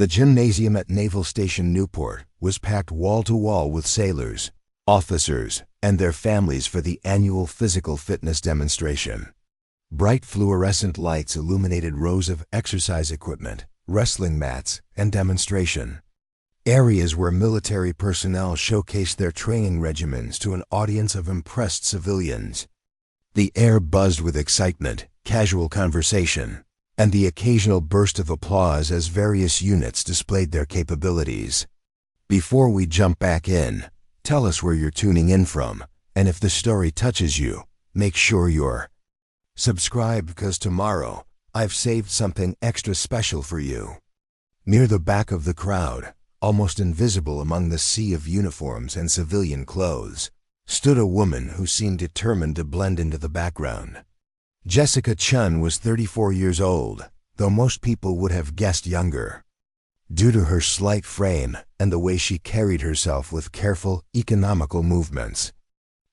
The gymnasium at Naval Station Newport was packed wall to wall with sailors, officers, and their families for the annual physical fitness demonstration. Bright fluorescent lights illuminated rows of exercise equipment, wrestling mats, and demonstration areas where military personnel showcased their training regimens to an audience of impressed civilians. The air buzzed with excitement, casual conversation, and the occasional burst of applause as various units displayed their capabilities. Before we jump back in, tell us where you're tuning in from, and if the story touches you, make sure you're subscribed, because tomorrow I've saved something extra special for you. Near the back of the crowd, almost invisible among the sea of uniforms and civilian clothes, stood a woman who seemed determined to blend into the background. Jessica Chun was 34 years old, though most people would have guessed younger. Due to her slight frame and the way she carried herself with careful, economical movements.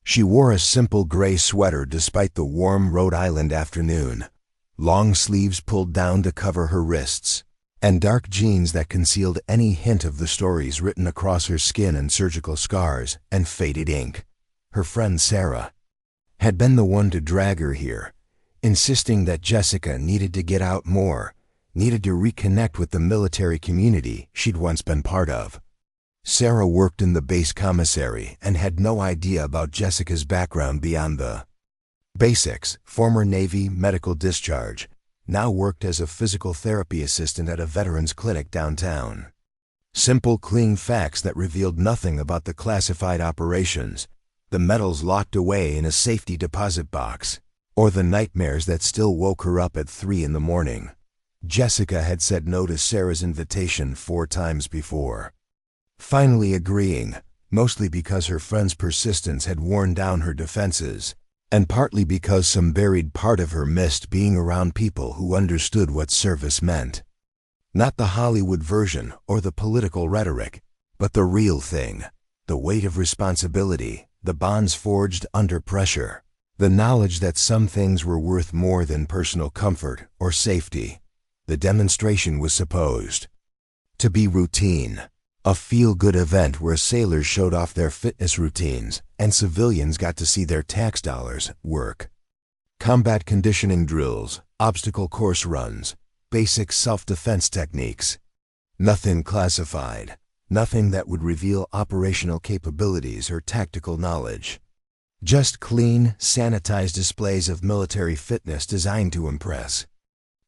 She wore a simple gray sweater despite the warm Rhode Island afternoon, long sleeves pulled down to cover her wrists, and dark jeans that concealed any hint of the stories written across her skin and surgical scars and faded ink. Her friend Sarah had been the one to drag her here, insisting that Jessica needed to get out more, needed to reconnect with the military community she'd once been part of. Sarah worked in the base commissary and had no idea about Jessica's background beyond the basics. Former Navy medical discharge, now worked as a physical therapy assistant at a veterans clinic downtown. Simple, clean facts that revealed nothing about the classified operations, the medals locked away in a safety deposit box, or the nightmares that still woke her up at 3 in the morning. Jessica had said no to Sarah's invitation 4 times before, finally agreeing, mostly because her friend's persistence had worn down her defenses, and partly because some buried part of her missed being around people who understood what service meant. Not the Hollywood version or the political rhetoric, but the real thing, the weight of responsibility, the bonds forged under pressure, the knowledge that some things were worth more than personal comfort or safety. The demonstration was supposed to be routine, a feel-good event where sailors showed off their fitness routines and civilians got to see their tax dollars work. Combat conditioning drills, obstacle course runs, basic self-defense techniques. Nothing classified, nothing that would reveal operational capabilities or tactical knowledge. Just clean, sanitized displays of military fitness designed to impress.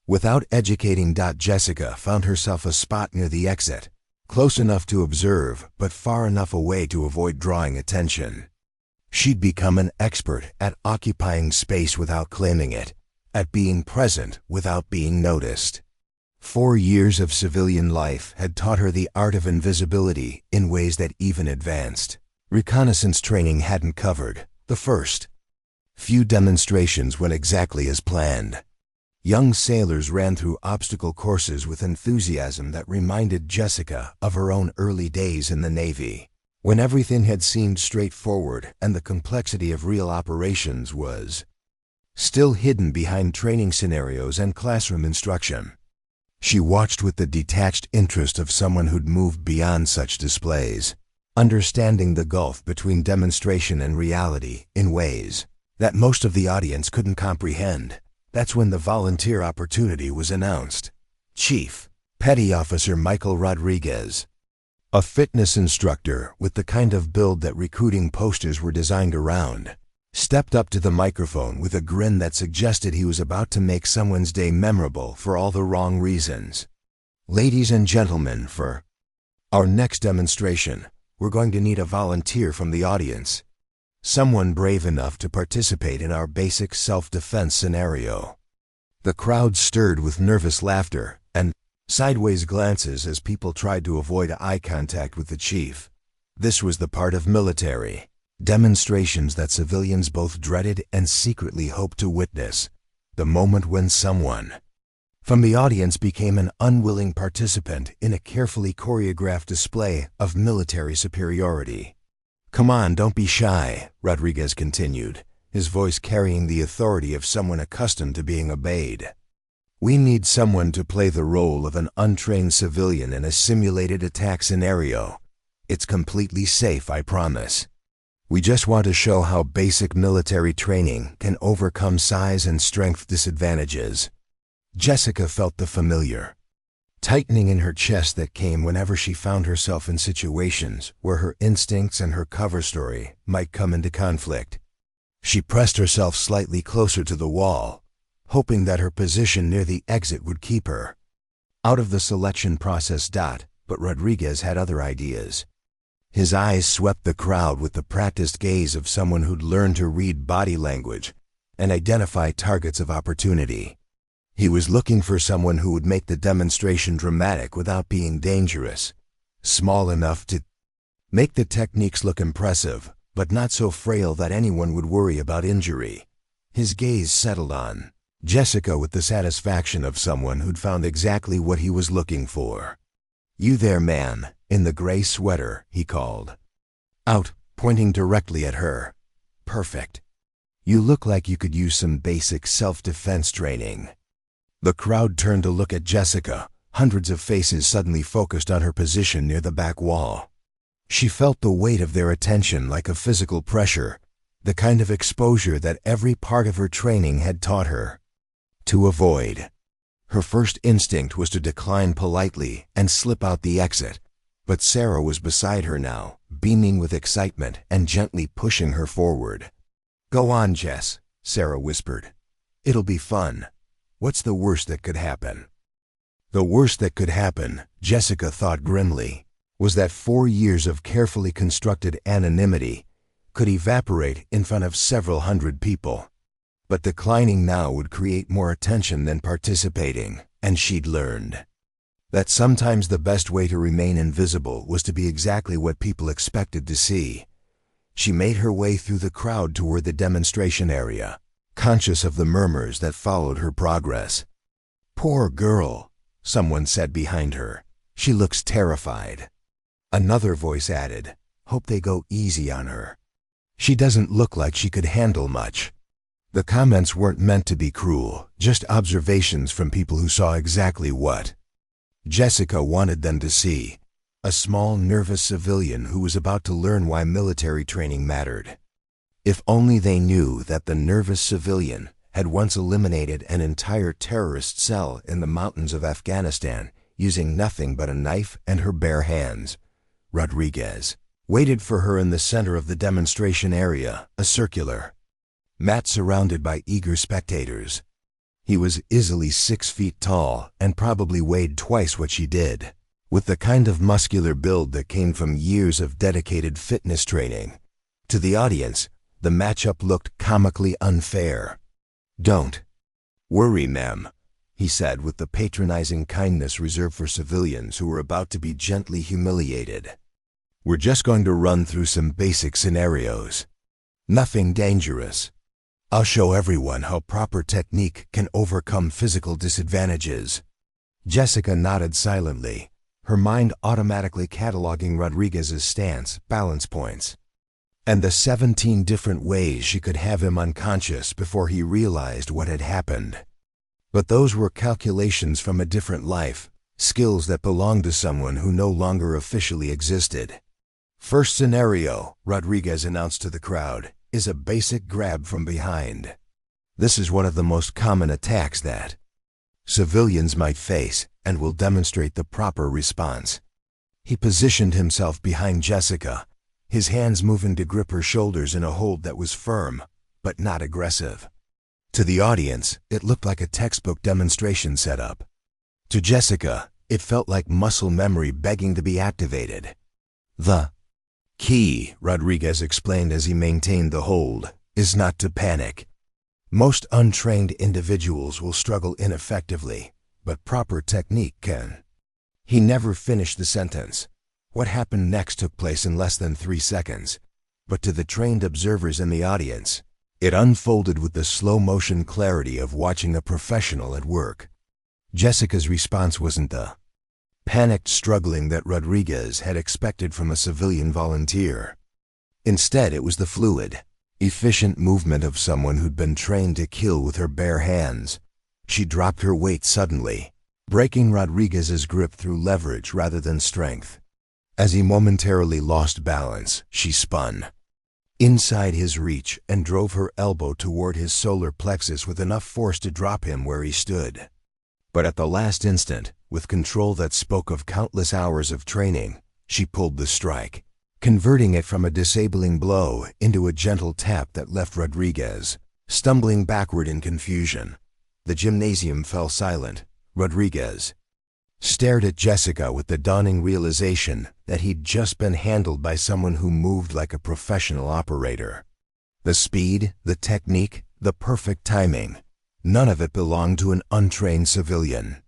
Without educating, Jessica found herself a spot near the exit, close enough to observe, but far enough away to avoid drawing attention. She'd become an expert at occupying space without claiming it, at being present without being noticed. 4 years of civilian life had taught her the art of invisibility in ways that even advanced reconnaissance training hadn't covered. The first few demonstrations went exactly as planned. Young sailors ran through obstacle courses with enthusiasm that reminded Jessica of her own early days in the Navy, when everything had seemed straightforward and the complexity of real operations was still hidden behind training scenarios and classroom instruction. She watched with the detached interest of someone who'd moved beyond such displays, understanding the gulf between demonstration and reality in ways that most of the audience couldn't comprehend. That's when the volunteer opportunity was announced. Chief Petty Officer Michael Rodriguez, a fitness instructor with the kind of build that recruiting posters were designed around, stepped up to the microphone with a grin that suggested he was about to make someone's day memorable for all the wrong reasons. Ladies and gentlemen, for our next demonstration, we're going to need a volunteer from the audience. Someone brave enough to participate in our basic self-defense scenario. The crowd stirred with nervous laughter and sideways glances as people tried to avoid eye contact with the chief. This was the part of military demonstrations that civilians both dreaded and secretly hoped to witness, the moment when someone from the audience became an unwilling participant in a carefully choreographed display of military superiority. "Come on, don't be shy," Rodriguez continued, his voice carrying the authority of someone accustomed to being obeyed. We need someone to play the role of an untrained civilian in a simulated attack scenario. It's completely safe, I promise. We just want to show how basic military training can overcome size and strength disadvantages. Jessica felt the familiar tightening in her chest that came whenever she found herself in situations where her instincts and her cover story might come into conflict. She pressed herself slightly closer to the wall, hoping that her position near the exit would keep her out of the selection process. But Rodriguez had other ideas. His eyes swept the crowd with the practiced gaze of someone who'd learned to read body language and identify targets of opportunity. He was looking for someone who would make the demonstration dramatic without being dangerous, small enough to make the techniques look impressive, but not so frail that anyone would worry about injury. His gaze settled on Jessica with the satisfaction of someone who'd found exactly what he was looking for. "You there, man, in the gray sweater," he called out, pointing directly at her. "Perfect. You look like you could use some basic self-defense training." The crowd turned to look at Jessica, hundreds of faces suddenly focused on her position near the back wall. She felt the weight of their attention like a physical pressure, the kind of exposure that every part of her training had taught her to avoid. Her first instinct was to decline politely and slip out the exit, but Sarah was beside her now, beaming with excitement and gently pushing her forward. "Go on, Jess," Sarah whispered. "It'll be fun. What's the worst that could happen?" The worst that could happen, Jessica thought grimly, was that 4 years of carefully constructed anonymity could evaporate in front of several hundred people. But declining now would create more attention than participating, and she'd learned that sometimes the best way to remain invisible was to be exactly what people expected to see. She made her way through the crowd toward the demonstration area, conscious of the murmurs that followed her progress. "Poor girl," someone said behind her. "She looks terrified." Another voice added, "Hope they go easy on her. She doesn't look like she could handle much." The comments weren't meant to be cruel, just observations from people who saw exactly what Jessica wanted them to see: a small, nervous civilian who was about to learn why military training mattered. If only they knew that the nervous civilian had once eliminated an entire terrorist cell in the mountains of Afghanistan using nothing but a knife and her bare hands. Rodriguez waited for her in the center of the demonstration area, a circular mat surrounded by eager spectators. He was easily 6 feet tall and probably weighed twice what she did, with the kind of muscular build that came from years of dedicated fitness training. To the audience, the matchup looked comically unfair. "Don't worry, ma'am," he said with the patronizing kindness reserved for civilians who were about to be gently humiliated. "We're just going to run through some basic scenarios. Nothing dangerous. I'll show everyone how proper technique can overcome physical disadvantages." Jessica nodded silently, her mind automatically cataloging Rodriguez's stance, balance points, and the 17 different ways she could have him unconscious before he realized what had happened. But those were calculations from a different life, skills that belonged to someone who no longer officially existed. "First scenario," Rodriguez announced to the crowd, "is a basic grab from behind. This is one of the most common attacks that civilians might face and will demonstrate the proper response." He positioned himself behind Jessica, his hands moving to grip her shoulders in a hold that was firm, but not aggressive. To the audience, it looked like a textbook demonstration setup. To Jessica, it felt like muscle memory begging to be activated. "The key," Rodriguez explained as he maintained the hold, "is not to panic. Most untrained individuals will struggle ineffectively, but proper technique can." He never finished the sentence. What happened next took place in less than 3 seconds, but to the trained observers in the audience, it unfolded with the slow-motion clarity of watching a professional at work. Jessica's response wasn't the panicked struggling that Rodriguez had expected from a civilian volunteer. Instead, it was the fluid, efficient movement of someone who'd been trained to kill with her bare hands, She dropped her weight suddenly, breaking Rodriguez's grip through leverage rather than strength. As he momentarily lost balance, she spun inside his reach and drove her elbow toward his solar plexus with enough force to drop him where he stood. But at the last instant, with control that spoke of countless hours of training, she pulled the strike, converting it from a disabling blow into a gentle tap that left Rodriguez stumbling backward in confusion. The gymnasium fell silent. Rodriguez stared at Jessica with the dawning realization that he'd just been handled by someone who moved like a professional operator. The speed, the technique, the perfect timing, none of it belonged to an untrained civilian.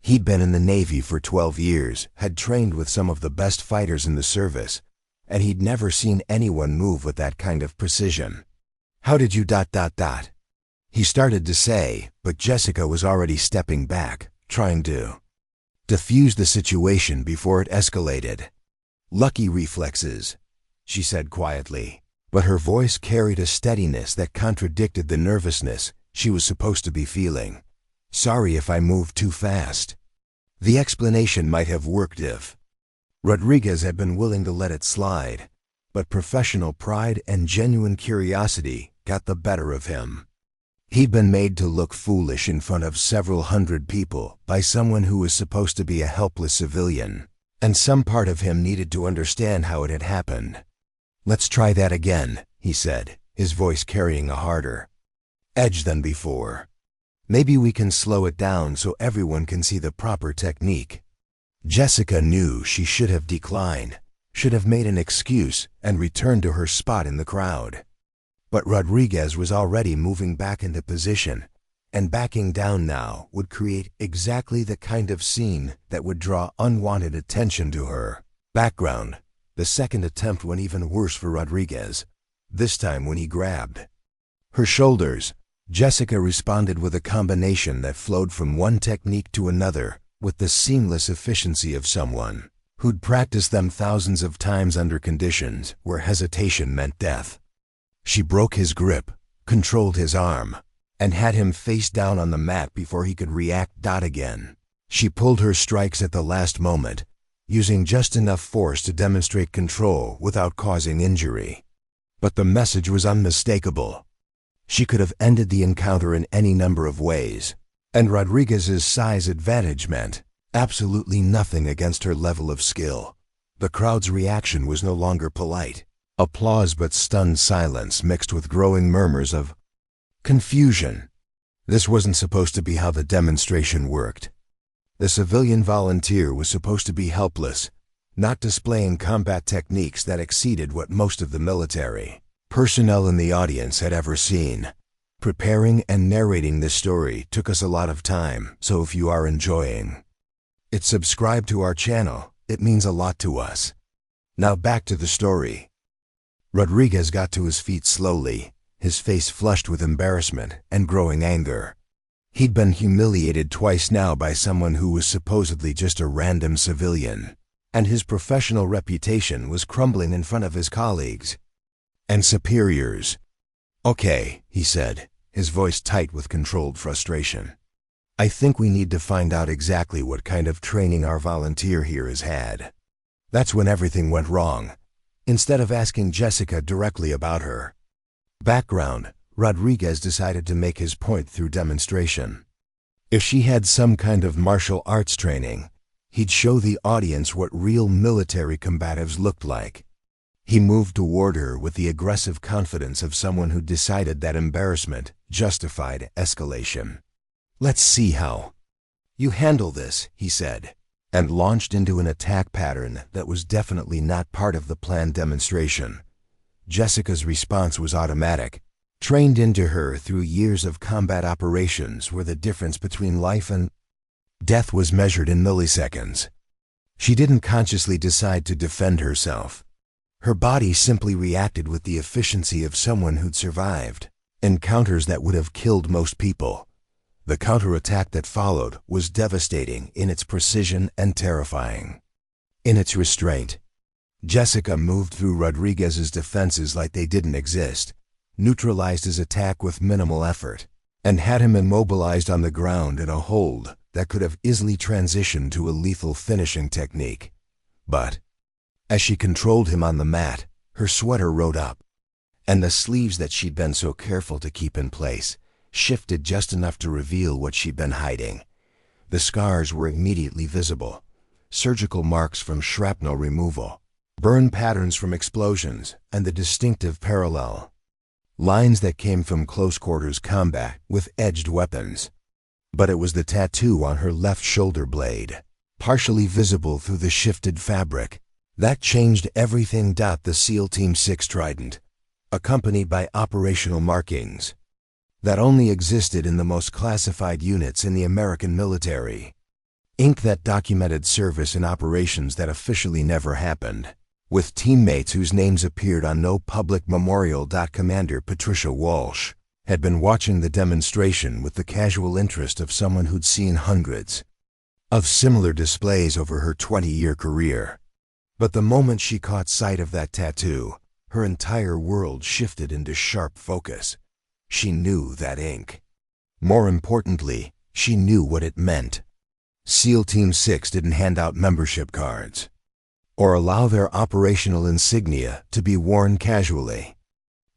He'd been in the Navy for 12 years, had trained with some of the best fighters in the service, and he'd never seen anyone move with that kind of precision. "How did you ... He started to say, but Jessica was already stepping back, trying to diffuse the situation before it escalated. "Lucky reflexes," she said quietly, but her voice carried a steadiness that contradicted the nervousness she was supposed to be feeling. "Sorry if I moved too fast." The explanation might have worked if Rodriguez had been willing to let it slide, but professional pride and genuine curiosity got the better of him. He'd been made to look foolish in front of several hundred people by someone who was supposed to be a helpless civilian, and some part of him needed to understand how it had happened. "Let's try that again," he said, his voice carrying a harder edge than before. "Maybe we can slow it down so everyone can see the proper technique." Jessica knew she should have declined, should have made an excuse and returned to her spot in the crowd. But Rodriguez was already moving back into position, and backing down now would create exactly the kind of scene that would draw unwanted attention to her. Background: the second attempt went even worse for Rodriguez, this time when he grabbed her shoulders. Jessica responded with a combination that flowed from one technique to another with the seamless efficiency of someone who'd practiced them thousands of times under conditions where hesitation meant death. She broke his grip, controlled his arm, and had him face down on the mat before he could react. Again. She pulled her strikes at the last moment, using just enough force to demonstrate control without causing injury. But the message was unmistakable. She could have ended the encounter in any number of ways, and Rodriguez's size advantage meant absolutely nothing against her level of skill. The crowd's reaction was no longer polite applause but stunned silence mixed with growing murmurs of confusion. This wasn't supposed to be how the demonstration worked. The civilian volunteer was supposed to be helpless, not displaying combat techniques that exceeded what most of the military personnel in the audience had ever seen. Preparing and narrating this story took us a lot of time, so if you are enjoying it, subscribe to our channel. It means a lot to us. Now back to the story. Rodriguez got to his feet slowly, his face flushed with embarrassment and growing anger. He'd been humiliated twice now by someone who was supposedly just a random civilian, and his professional reputation was crumbling in front of his colleagues and superiors. "Okay," he said, his voice tight with controlled frustration. "I think we need to find out exactly what kind of training our volunteer here has had." That's when everything went wrong. Instead of asking Jessica directly about her background, Rodriguez decided to make his point through demonstration. If she had some kind of martial arts training, he'd show the audience what real military combatives looked like. He moved toward her with the aggressive confidence of someone who decided that embarrassment justified escalation. "Let's see how you handle this," he said, and launched into an attack pattern that was definitely not part of the planned demonstration. Jessica's response was automatic, trained into her through years of combat operations where the difference between life and death was measured in milliseconds. She didn't consciously decide to defend herself. Her body simply reacted with the efficiency of someone who'd survived encounters that would have killed most people. The counterattack that followed was devastating in its precision and terrifying in its restraint. Jessica moved through Rodriguez's defenses like they didn't exist, neutralized his attack with minimal effort, and had him immobilized on the ground in a hold that could have easily transitioned to a lethal finishing technique. But as she controlled him on the mat, her sweater rode up, and the sleeves that she'd been so careful to keep in place shifted just enough to reveal what she'd been hiding. The scars were immediately visible: surgical marks from shrapnel removal, burn patterns from explosions, and the distinctive parallel lines that came from close-quarters combat with edged weapons. But it was the tattoo on her left shoulder blade, partially visible through the shifted fabric, that changed everything. The SEAL Team 6 trident, accompanied by operational markings that only existed in the most classified units in the American military. Ink that documented service in operations that officially never happened, with teammates whose names appeared on no public memorial. Commander Patricia Walsh had been watching the demonstration with the casual interest of someone who'd seen hundreds of similar displays over her 20-year career. But the moment she caught sight of that tattoo, her entire world shifted into sharp focus. She knew that ink. More importantly, she knew what it meant. SEAL Team 6 didn't hand out membership cards or allow their operational insignia to be worn casually.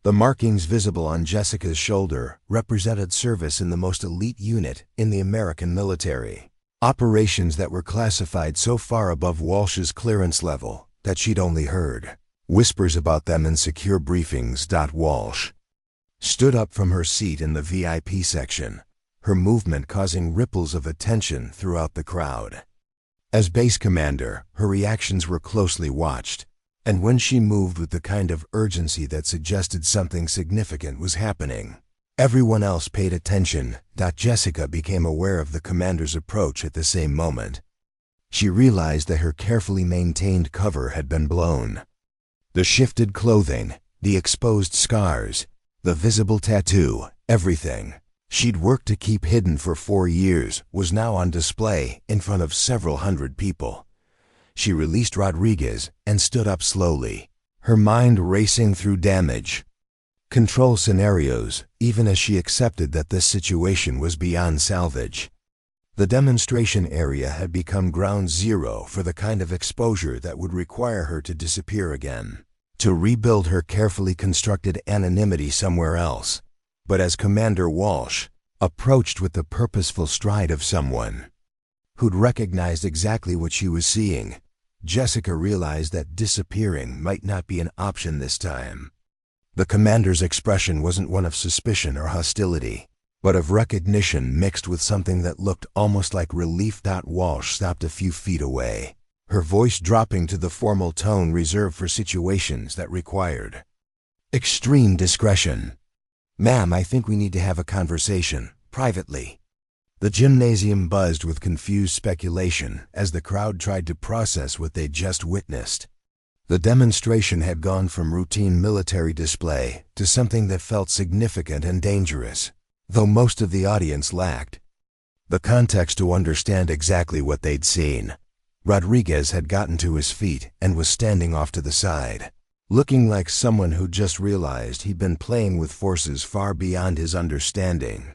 The markings visible on Jessica's shoulder represented service in the most elite unit in the American military. Operations that were classified so far above Walsh's clearance level that she'd only heard whispers about them in secure briefings. Walsh stood up from her seat in the VIP section, her movement causing ripples of attention throughout the crowd. As base commander, her reactions were closely watched, and when she moved with the kind of urgency that suggested something significant was happening, everyone else paid attention. Jessica became aware of the commander's approach at the same moment. She realized that her carefully maintained cover had been blown. The shifted clothing, the exposed scars, the visible tattoo, everything she'd worked to keep hidden for 4 years was now on display in front of several hundred people. She released Rodriguez and stood up slowly, her mind racing through damage control scenarios, even as she accepted that this situation was beyond salvage. The demonstration area had become ground zero for the kind of exposure that would require her to disappear again, to rebuild her carefully constructed anonymity somewhere else. But as Commander Walsh approached with the purposeful stride of someone who'd recognized exactly what she was seeing, Jessica realized that disappearing might not be an option this time. The commander's expression wasn't one of suspicion or hostility, but of recognition mixed with something that looked almost like relief. Walsh stopped a few feet away, her voice dropping to the formal tone reserved for situations that required extreme discretion. "Ma'am, I think we need to have a conversation, privately." The gymnasium buzzed with confused speculation as the crowd tried to process what they'd just witnessed. The demonstration had gone from routine military display to something that felt significant and dangerous, though most of the audience lacked the context to understand exactly what they'd seen. Rodriguez had gotten to his feet and was standing off to the side, looking like someone who just realized he'd been playing with forces far beyond his understanding.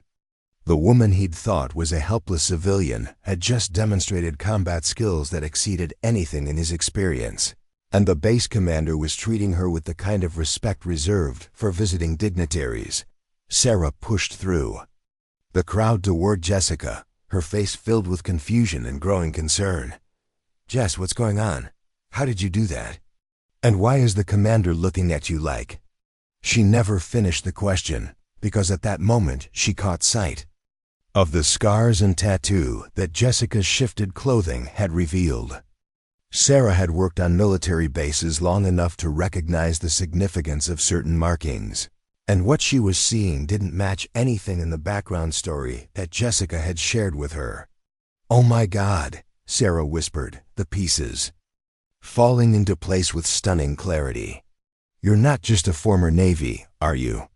The woman he'd thought was a helpless civilian had just demonstrated combat skills that exceeded anything in his experience, and the base commander was treating her with the kind of respect reserved for visiting dignitaries. Sarah pushed through the crowd toward Jessica, her face filled with confusion and growing concern. "Jess, what's going on? How did you do that? And why is the commander looking at you like?" She never finished the question, because at that moment she caught sight of the scars and tattoo that Jessica's shifted clothing had revealed. Sarah had worked on military bases long enough to recognize the significance of certain markings, and what she was seeing didn't match anything in the background story that Jessica had shared with her. "Oh my God," Sarah whispered, the pieces falling into place with stunning clarity. "You're not just a former Navy, are you?"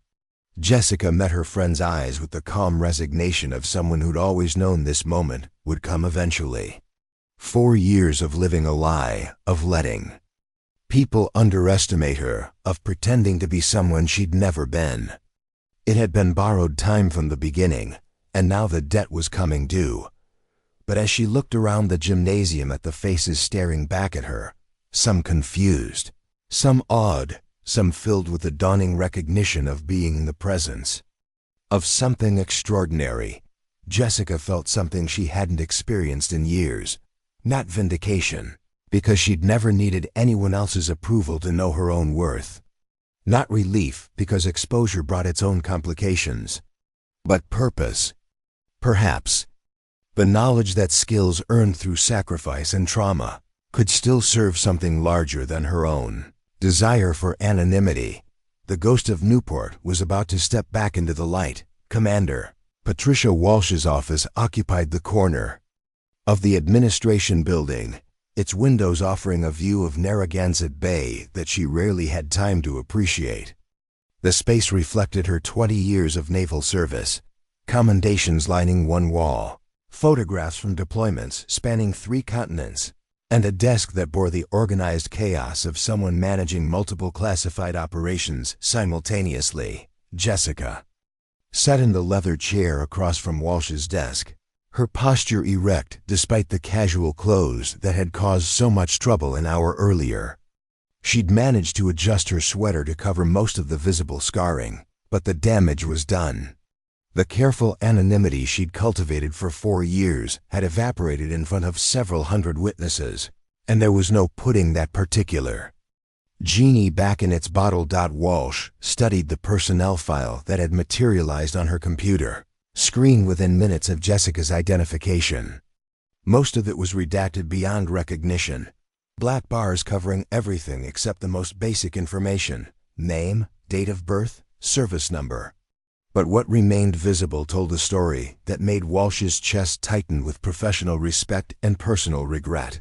Jessica met her friend's eyes with the calm resignation of someone who'd always known this moment would come eventually. 4 years of living a lie, of letting people underestimate her, of pretending to be someone she'd never been. It had been borrowed time from the beginning, and now the debt was coming due. But as she looked around the gymnasium at the faces staring back at her, some confused, some awed, some filled with the dawning recognition of being in the presence of something extraordinary, Jessica felt something she hadn't experienced in years. Not vindication, because she'd never needed anyone else's approval to know her own worth. Not relief, because exposure brought its own complications. But purpose. Perhaps. The knowledge that skills earned through sacrifice and trauma could still serve something larger than her own desire for anonymity. The ghost of Newport was about to step back into the light. Commander Patricia Walsh's office occupied the corner of the administration building, its windows offering a view of Narragansett Bay that she rarely had time to appreciate. The space reflected her 20 years of naval service, commendations lining one wall, photographs from deployments spanning 3 continents, and a desk that bore the organized chaos of someone managing multiple classified operations simultaneously. Jessica sat in the leather chair across from Walsh's desk, her posture erect despite the casual clothes that had caused so much trouble an hour earlier. She'd managed to adjust her sweater to cover most of the visible scarring, but the damage was done. The careful anonymity she'd cultivated for 4 years had evaporated in front of several hundred witnesses, and there was no putting that particular genie back in its bottle. Walsh studied the personnel file that had materialized on her computer screen within minutes of Jessica's identification. Most of it was redacted beyond recognition, black bars covering everything except the most basic information: name, date of birth, service number. But what remained visible told a story that made Walsh's chest tighten with professional respect and personal regret.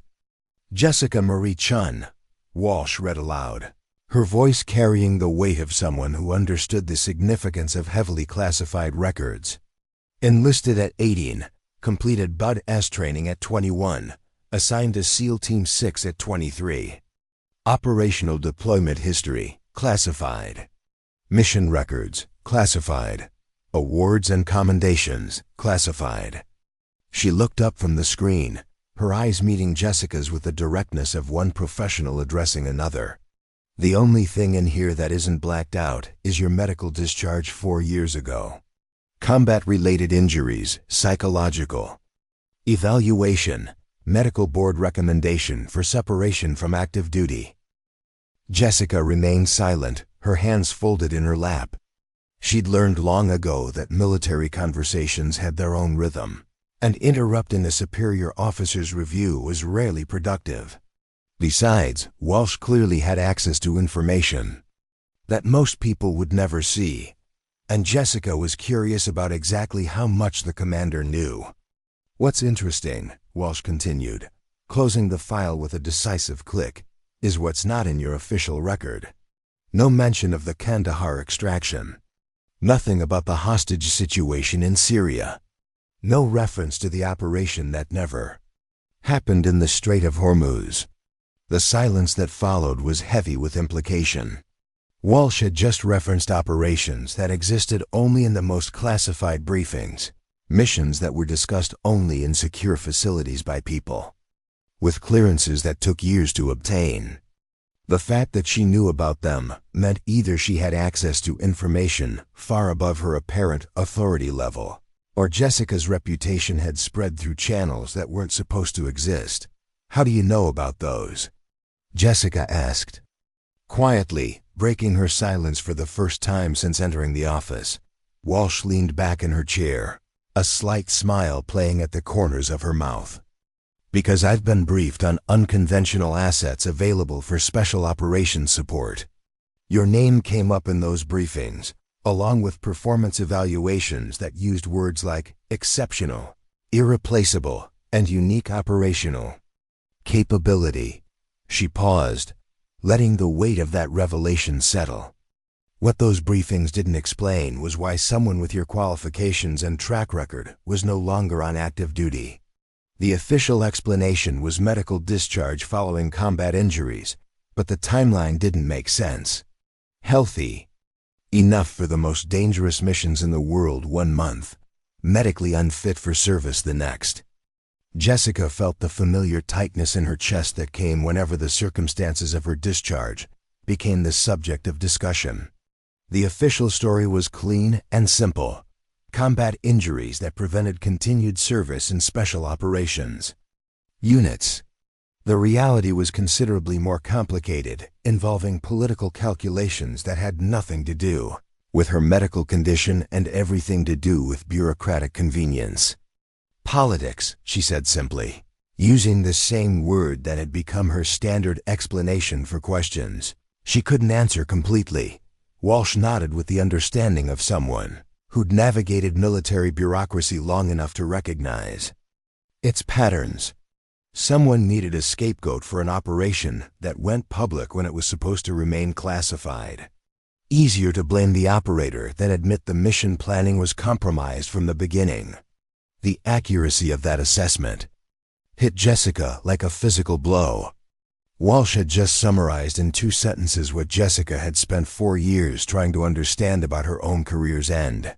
Jessica Marie Chun, Walsh read aloud, her voice carrying the weight of someone who understood the significance of heavily classified records. Enlisted at 18, completed Bud-S training at 21, assigned to SEAL Team 6 at 23. Operational deployment history, classified. Mission records, classified. Awards and commendations, classified. She looked up from the screen, her eyes meeting Jessica's with the directness of one professional addressing another. The only thing in here that isn't blacked out is your medical discharge 4 years ago. Combat-related injuries, psychological. Evaluation, medical board recommendation for separation from active duty. Jessica remained silent, her hands folded in her lap. She'd learned long ago that military conversations had their own rhythm, and interrupting a superior officer's review was rarely productive. Besides, Walsh clearly had access to information that most people would never see, and Jessica was curious about exactly how much the commander knew. "What's interesting," Walsh continued, closing the file with a decisive click, "is what's not in your official record. No mention of the Kandahar extraction. Nothing about the hostage situation in Syria. No reference to the operation that never happened in the Strait of Hormuz." The silence that followed was heavy with implication. Walsh had just referenced operations that existed only in the most classified briefings, missions that were discussed only in secure facilities by people with clearances that took years to obtain. The fact that she knew about them meant either she had access to information far above her apparent authority level, or Jessica's reputation had spread through channels that weren't supposed to exist. "How do you know about those?" Jessica asked. Quietly, breaking her silence for the first time since entering the office, Walsh leaned back in her chair, a slight smile playing at the corners of her mouth. "Because I've been briefed on unconventional assets available for special operations support. Your name came up in those briefings, along with performance evaluations that used words like exceptional, irreplaceable, and unique operational capability." She paused, letting the weight of that revelation settle. What those briefings didn't explain was why someone with your qualifications and track record was no longer on active duty. The official explanation was medical discharge following combat injuries, but the timeline didn't make sense. Healthy, Enough for the most dangerous missions in the world 1 month, medically unfit for service the next. Jessica felt the familiar tightness in her chest that came whenever the circumstances of her discharge became the subject of discussion. The official story was clean and simple: combat injuries that prevented continued service in special operations units. The reality was considerably more complicated, involving political calculations that had nothing to do with her medical condition and everything to do with bureaucratic convenience. Politics, she said simply, using the same word that had become her standard explanation for questions she couldn't answer completely. Walsh nodded with the understanding of someone who'd navigated military bureaucracy long enough to recognize its patterns. Someone needed a scapegoat for an operation that went public when it was supposed to remain classified. Easier to blame the operator than admit the mission planning was compromised from the beginning. The accuracy of that assessment hit Jessica like a physical blow. Walsh had just summarized in 2 sentences what Jessica had spent 4 years trying to understand about her own career's end.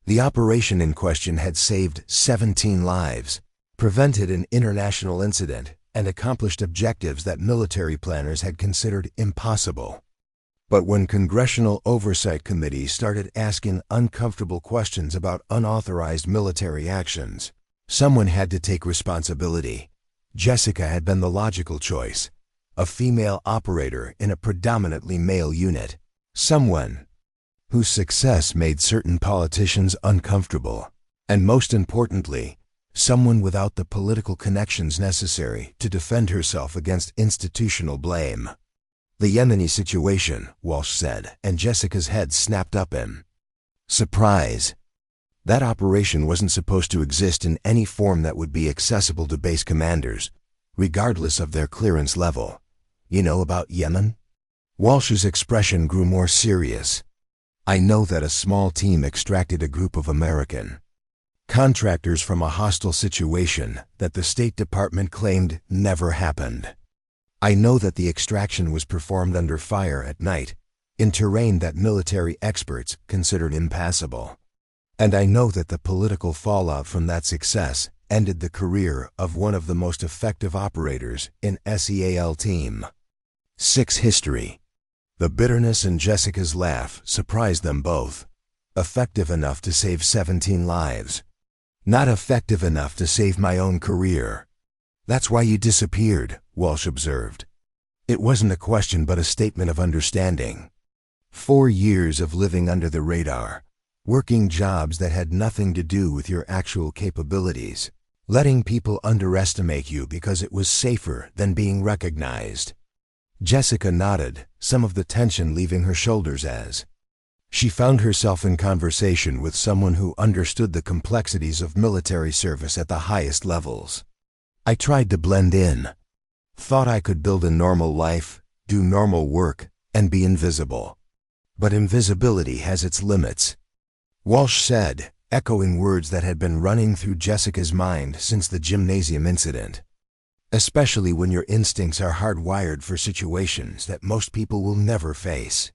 The operation in question had saved 17 lives, prevented an international incident, and accomplished objectives that military planners had considered impossible. But when congressional oversight committees started asking uncomfortable questions about unauthorized military actions, someone had to take responsibility. Jessica had been the logical choice, a female operator in a predominantly male unit, someone whose success made certain politicians uncomfortable, and most importantly, someone without the political connections necessary to defend herself against institutional blame. The Yemeni situation, Walsh said, and Jessica's head snapped up in surprise. That operation wasn't supposed to exist in any form that would be accessible to base commanders, regardless of their clearance level. You know about Yemen? Walsh's expression grew more serious. I know that a small team extracted a group of American contractors from a hostile situation that the State Department claimed never happened. I know that the extraction was performed under fire at night, in terrain that military experts considered impassable. And I know that the political fallout from that success ended the career of one of the most effective operators in SEAL Team 6 history. The bitterness in Jessica's laugh surprised them both. Effective enough to save 17 lives. Not effective enough to save my own career. That's why you disappeared, Walsh observed. It wasn't a question but a statement of understanding. 4 years of living under the radar, working jobs that had nothing to do with your actual capabilities, letting people underestimate you because it was safer than being recognized. Jessica nodded, some of the tension leaving her shoulders as she found herself in conversation with someone who understood the complexities of military service at the highest levels. I tried to blend in. Thought I could build a normal life, do normal work, and be invisible. But invisibility has its limits. Walsh said, echoing words that had been running through Jessica's mind since the gymnasium incident. Especially when your instincts are hardwired for situations that most people will never face.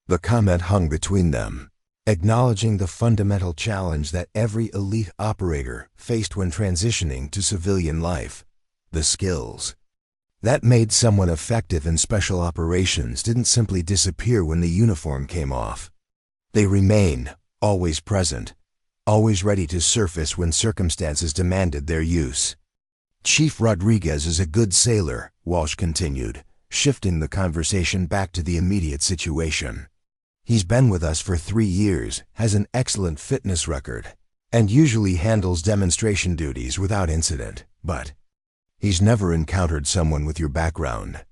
The comment hung between them, acknowledging the fundamental challenge that every elite operator faced when transitioning to civilian life: the skills that made someone effective in special operations didn't simply disappear when the uniform came off. They remained, always present, always ready to surface when circumstances demanded their use. Chief Rodriguez is a good sailor, Walsh continued, shifting the conversation back to the immediate situation. He's been with us for 3 years, has an excellent fitness record, and usually handles demonstration duties without incident, but he's never encountered someone with your background.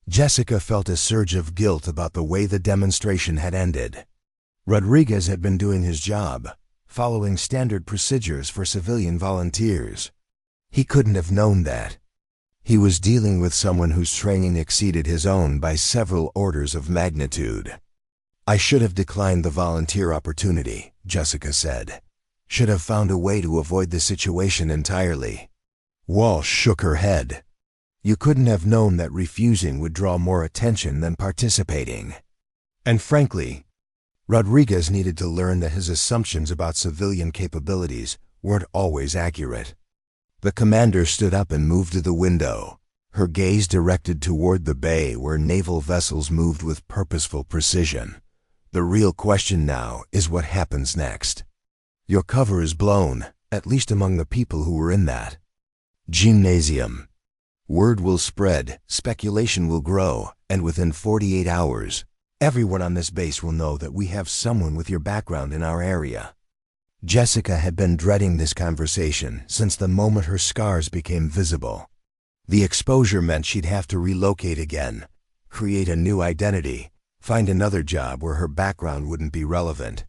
Jessica felt a surge of guilt about the way the demonstration had ended. Rodriguez had been doing his job, following standard procedures for civilian volunteers. He couldn't have known that. He was dealing with someone whose training exceeded his own by several orders of magnitude. I should have declined the volunteer opportunity, Jessica said. Should have found a way to avoid the situation entirely. Walsh shook her head. You couldn't have known that refusing would draw more attention than participating. And frankly, Rodriguez needed to learn that his assumptions about civilian capabilities weren't always accurate. The commander stood up and moved to the window, her gaze directed toward the bay where naval vessels moved with purposeful precision. The real question now is what happens next. Your cover is blown, at least among the people who were in that gymnasium. Word will spread, speculation will grow, and within 48 hours, everyone on this base will know that we have someone with your background in our area. Jessica had been dreading this conversation since the moment her scars became visible. The exposure meant she'd have to relocate again, create a new identity, find another job where her background wouldn't be relevant.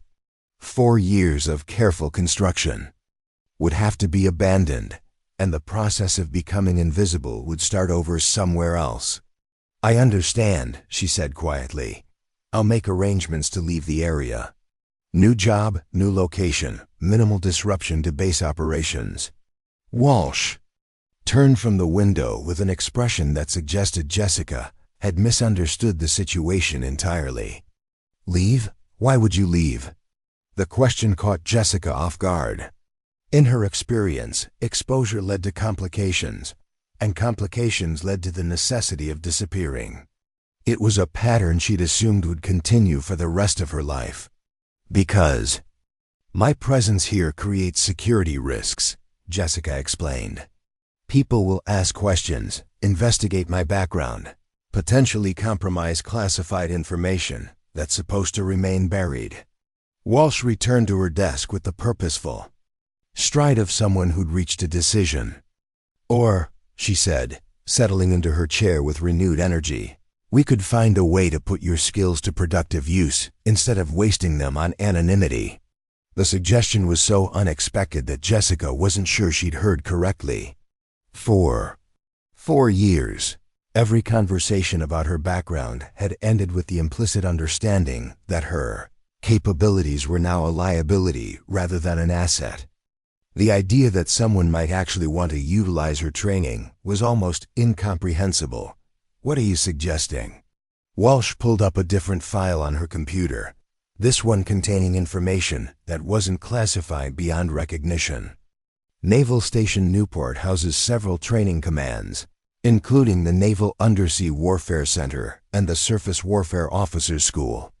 4 years of careful construction would have to be abandoned, and the process of becoming invisible would start over somewhere else. "I understand," she said quietly. "I'll make arrangements to leave the area. New job, new location, minimal disruption to base operations." Walsh turned from the window with an expression that suggested Jessica had misunderstood the situation entirely. "Leave? Why would you leave?" The question caught Jessica off guard. In her experience, exposure led to complications, and complications led to the necessity of disappearing. It was a pattern she'd assumed would continue for the rest of her life. "Because my presence here creates security risks," Jessica explained. "People will ask questions, investigate my background, potentially compromise classified information that's supposed to remain buried." Walsh returned to her desk with the purposeful stride of someone who'd reached a decision. "Or," she said, settling into her chair with renewed energy, "we could find a way to put your skills to productive use instead of wasting them on anonymity." The suggestion was so unexpected that Jessica wasn't sure she'd heard correctly. 4 years. Every conversation about her background had ended with the implicit understanding that her capabilities were now a liability rather than an asset. The idea that someone might actually want to utilize her training was almost incomprehensible. "What are you suggesting?" Walsh pulled up a different file on her computer, this one containing information that wasn't classified beyond recognition. Naval Station Newport houses several training commands, including the Naval Undersea Warfare Center and the Surface Warfare Officers School.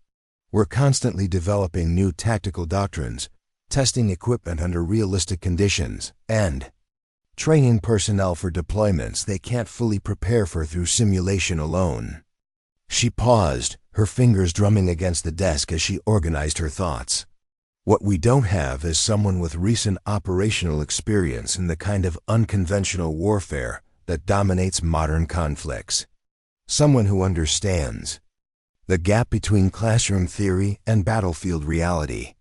We're constantly developing new tactical doctrines, testing equipment under realistic conditions, and training personnel for deployments they can't fully prepare for through simulation alone. She paused, her fingers drumming against the desk as she organized her thoughts. "What we don't have is someone with recent operational experience in the kind of unconventional warfare that dominates modern conflicts. Someone who understands the gap between classroom theory and battlefield reality."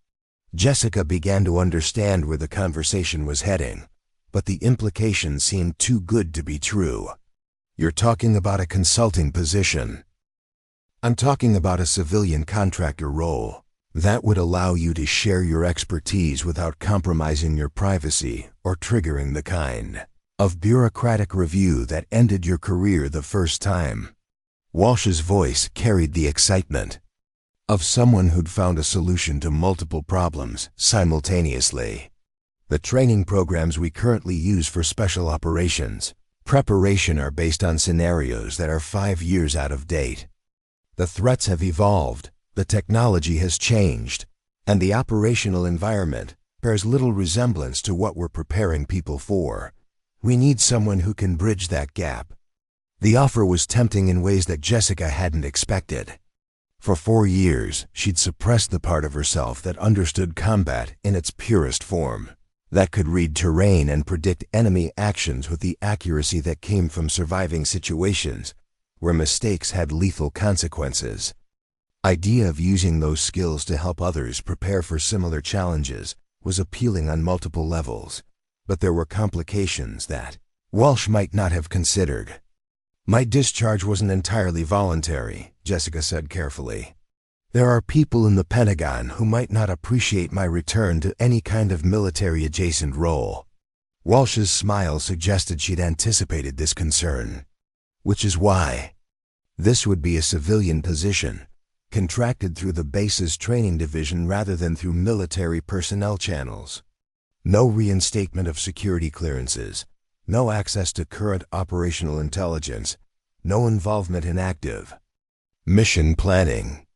Jessica began to understand where the conversation was heading, but the implications seemed too good to be true. "You're talking about a consulting position." "I'm talking about a civilian contractor role. That would allow you to share your expertise without compromising your privacy or triggering the kind of bureaucratic review that ended your career the first time." Walsh's voice carried the excitement of someone who'd found a solution to multiple problems simultaneously. "The training programs we currently use for special operations preparation are based on scenarios that are 5 years out of date. The threats have evolved, the technology has changed, and the operational environment bears little resemblance to what we're preparing people for. We need someone who can bridge that gap." The offer was tempting in ways that Jessica hadn't expected. For 4 years, she'd suppressed the part of herself that understood combat in its purest form, that could read terrain and predict enemy actions with the accuracy that came from surviving situations where mistakes had lethal consequences. Idea of using those skills to help others prepare for similar challenges was appealing on multiple levels, but there were complications that Walsh might not have considered. "My discharge wasn't entirely voluntary," Jessica said carefully. "There are people in the Pentagon who might not appreciate my return to any kind of military-adjacent role." Walsh's smile suggested she'd anticipated this concern. "Which is why this would be a civilian position, contracted through the base's training division rather than through military personnel channels. No reinstatement of security clearances, no access to current operational intelligence, no involvement in active mission planning.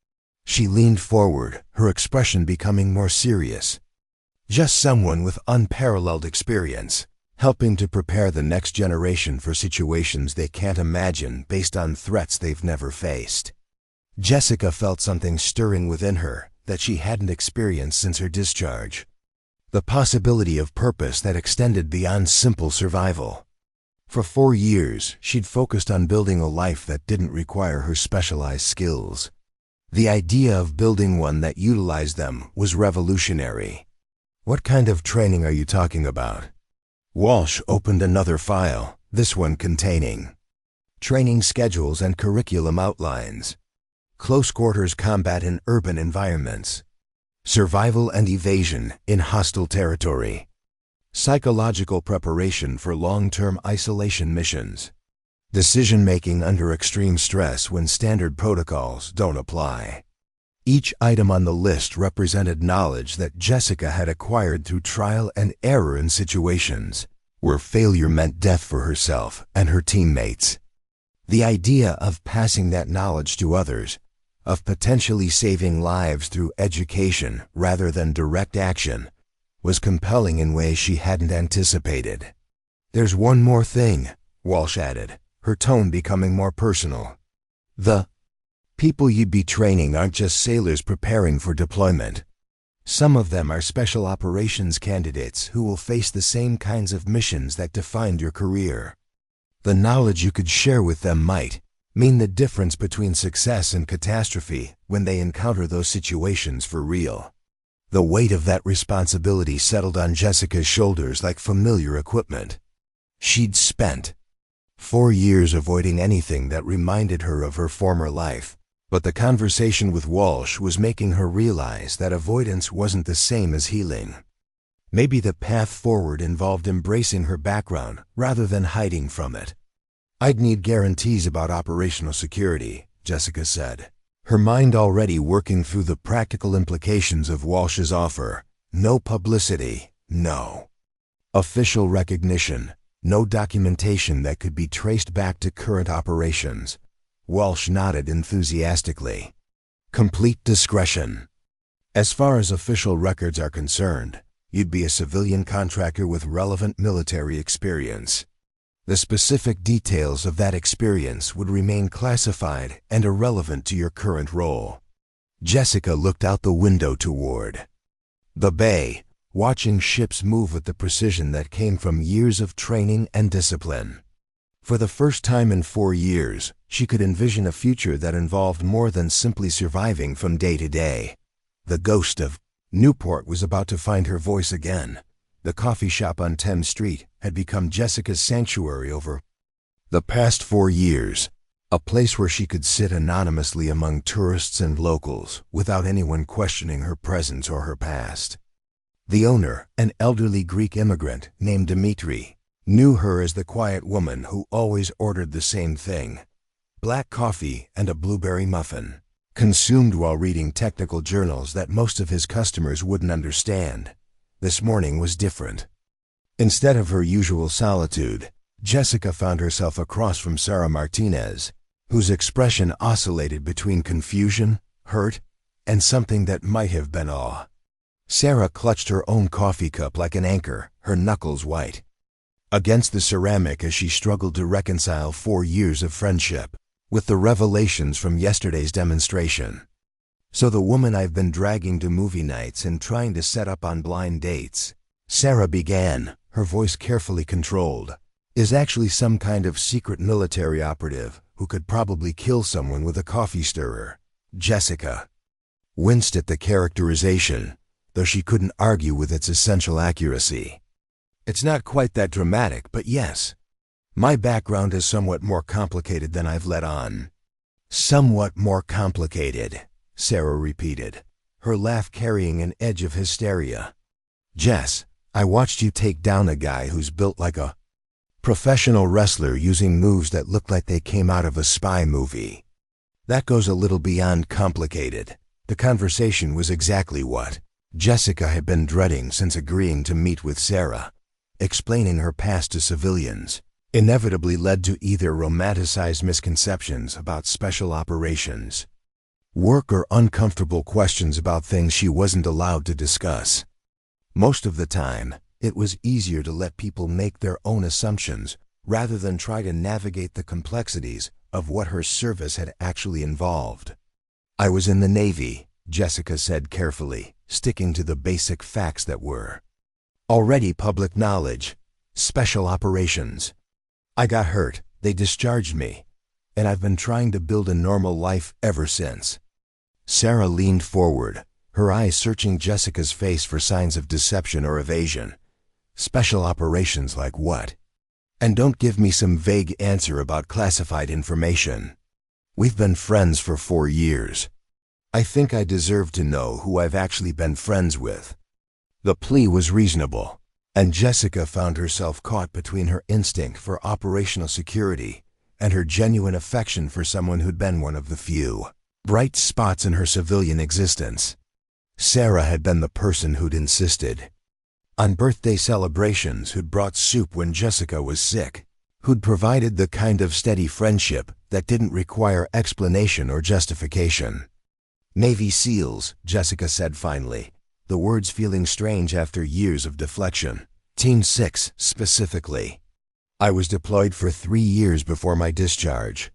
She leaned forward, her expression becoming more serious. Just someone with unparalleled experience, helping to prepare the next generation for situations they can't imagine based on threats they've never faced. Jessica felt something stirring within her that she hadn't experienced since her discharge. The possibility of purpose that extended beyond simple survival. For 4 years, she'd focused on building a life that didn't require her specialized skills. The idea of building one that utilized them was revolutionary. What kind of training are you talking about? Walsh opened another file, this one containing training schedules and curriculum outlines, close quarters combat in urban environments, survival and evasion in hostile territory, psychological preparation for long-term isolation missions, decision-making under extreme stress when standard protocols don't apply. Each item on the list represented knowledge that Jessica had acquired through trial and error in situations where failure meant death for herself and her teammates. The idea of passing that knowledge to others, of potentially saving lives through education rather than direct action, was compelling in ways she hadn't anticipated. "There's one more thing," Walsh added, her tone becoming more personal. "The people you'd be training aren't just sailors preparing for deployment. Some of them are special operations candidates who will face the same kinds of missions that defined your career. The knowledge you could share with them might mean the difference between success and catastrophe when they encounter those situations for real." The weight of that responsibility settled on Jessica's shoulders like familiar equipment. She'd spent 4 years avoiding anything that reminded her of her former life, but the conversation with Walsh was making her realize that avoidance wasn't the same as healing. Maybe the path forward involved embracing her background rather than hiding from it. "I'd need guarantees about operational security," Jessica said, her mind already working through the practical implications of Walsh's offer. No publicity, no official recognition, no documentation that could be traced back to current operations. Walsh nodded enthusiastically. "Complete discretion. As far as official records are concerned, you'd be a civilian contractor with relevant military experience. The specific details of that experience would remain classified and irrelevant to your current role." Jessica looked out the window toward the bay, watching ships move with the precision that came from years of training and discipline. For the first time in 4 years, she could envision a future that involved more than simply surviving from day to day. The ghost of Newport was about to find her voice again. The coffee shop on Thames Street had become Jessica's sanctuary over the past 4 years, a place where she could sit anonymously among tourists and locals without anyone questioning her presence or her past. The owner, an elderly Greek immigrant named Dimitri, knew her as the quiet woman who always ordered the same thing: black coffee and a blueberry muffin, consumed while reading technical journals that most of his customers wouldn't understand. This morning was different. Instead of her usual solitude, Jessica found herself across from Sarah Martinez, whose expression oscillated between confusion, hurt, and something that might have been awe. Sarah clutched her own coffee cup like an anchor, her knuckles white against the ceramic as she struggled to reconcile 4 years of friendship with the revelations from yesterday's demonstration. "So the woman I've been dragging to movie nights and trying to set up on blind dates," Sarah began, her voice carefully controlled, "is actually some kind of secret military operative who could probably kill someone with a coffee stirrer." Jessica winced at the characterization, though she couldn't argue with its essential accuracy. "It's not quite that dramatic, but yes. My background is somewhat more complicated than I've let on." "Somewhat more complicated," Sarah repeated, her laugh carrying an edge of hysteria. "Jess, I watched you take down a guy who's built like a professional wrestler using moves that looked like they came out of a spy movie. That goes a little beyond complicated. The conversation was exactly what Jessica had been dreading since agreeing to meet with Sarah. Explaining her past to civilians inevitably led to either romanticized misconceptions about special operations, work, or uncomfortable questions about things she wasn't allowed to discuss. Most of the time, it was easier to let people make their own assumptions rather than try to navigate the complexities of what her service had actually involved. "I was in the Navy," Jessica said carefully, sticking to the basic facts that were already public knowledge. "Special operations. I got hurt, they discharged me, and I've been trying to build a normal life ever since." Sarah leaned forward, her eyes searching Jessica's face for signs of deception or evasion. "Special operations like what? And don't give me some vague answer about classified information. We've been friends for 4 years. I think I deserve to know who I've actually been friends with." The plea was reasonable, and Jessica found herself caught between her instinct for operational security and her genuine affection for someone who'd been one of the few bright spots in her civilian existence. Sarah had been the person who'd insisted on birthday celebrations, who'd brought soup when Jessica was sick, who'd provided the kind of steady friendship that didn't require explanation or justification. "Navy SEALs," Jessica said finally, the words feeling strange after years of deflection. "Team 6, specifically. I was deployed for 3 years before my discharge."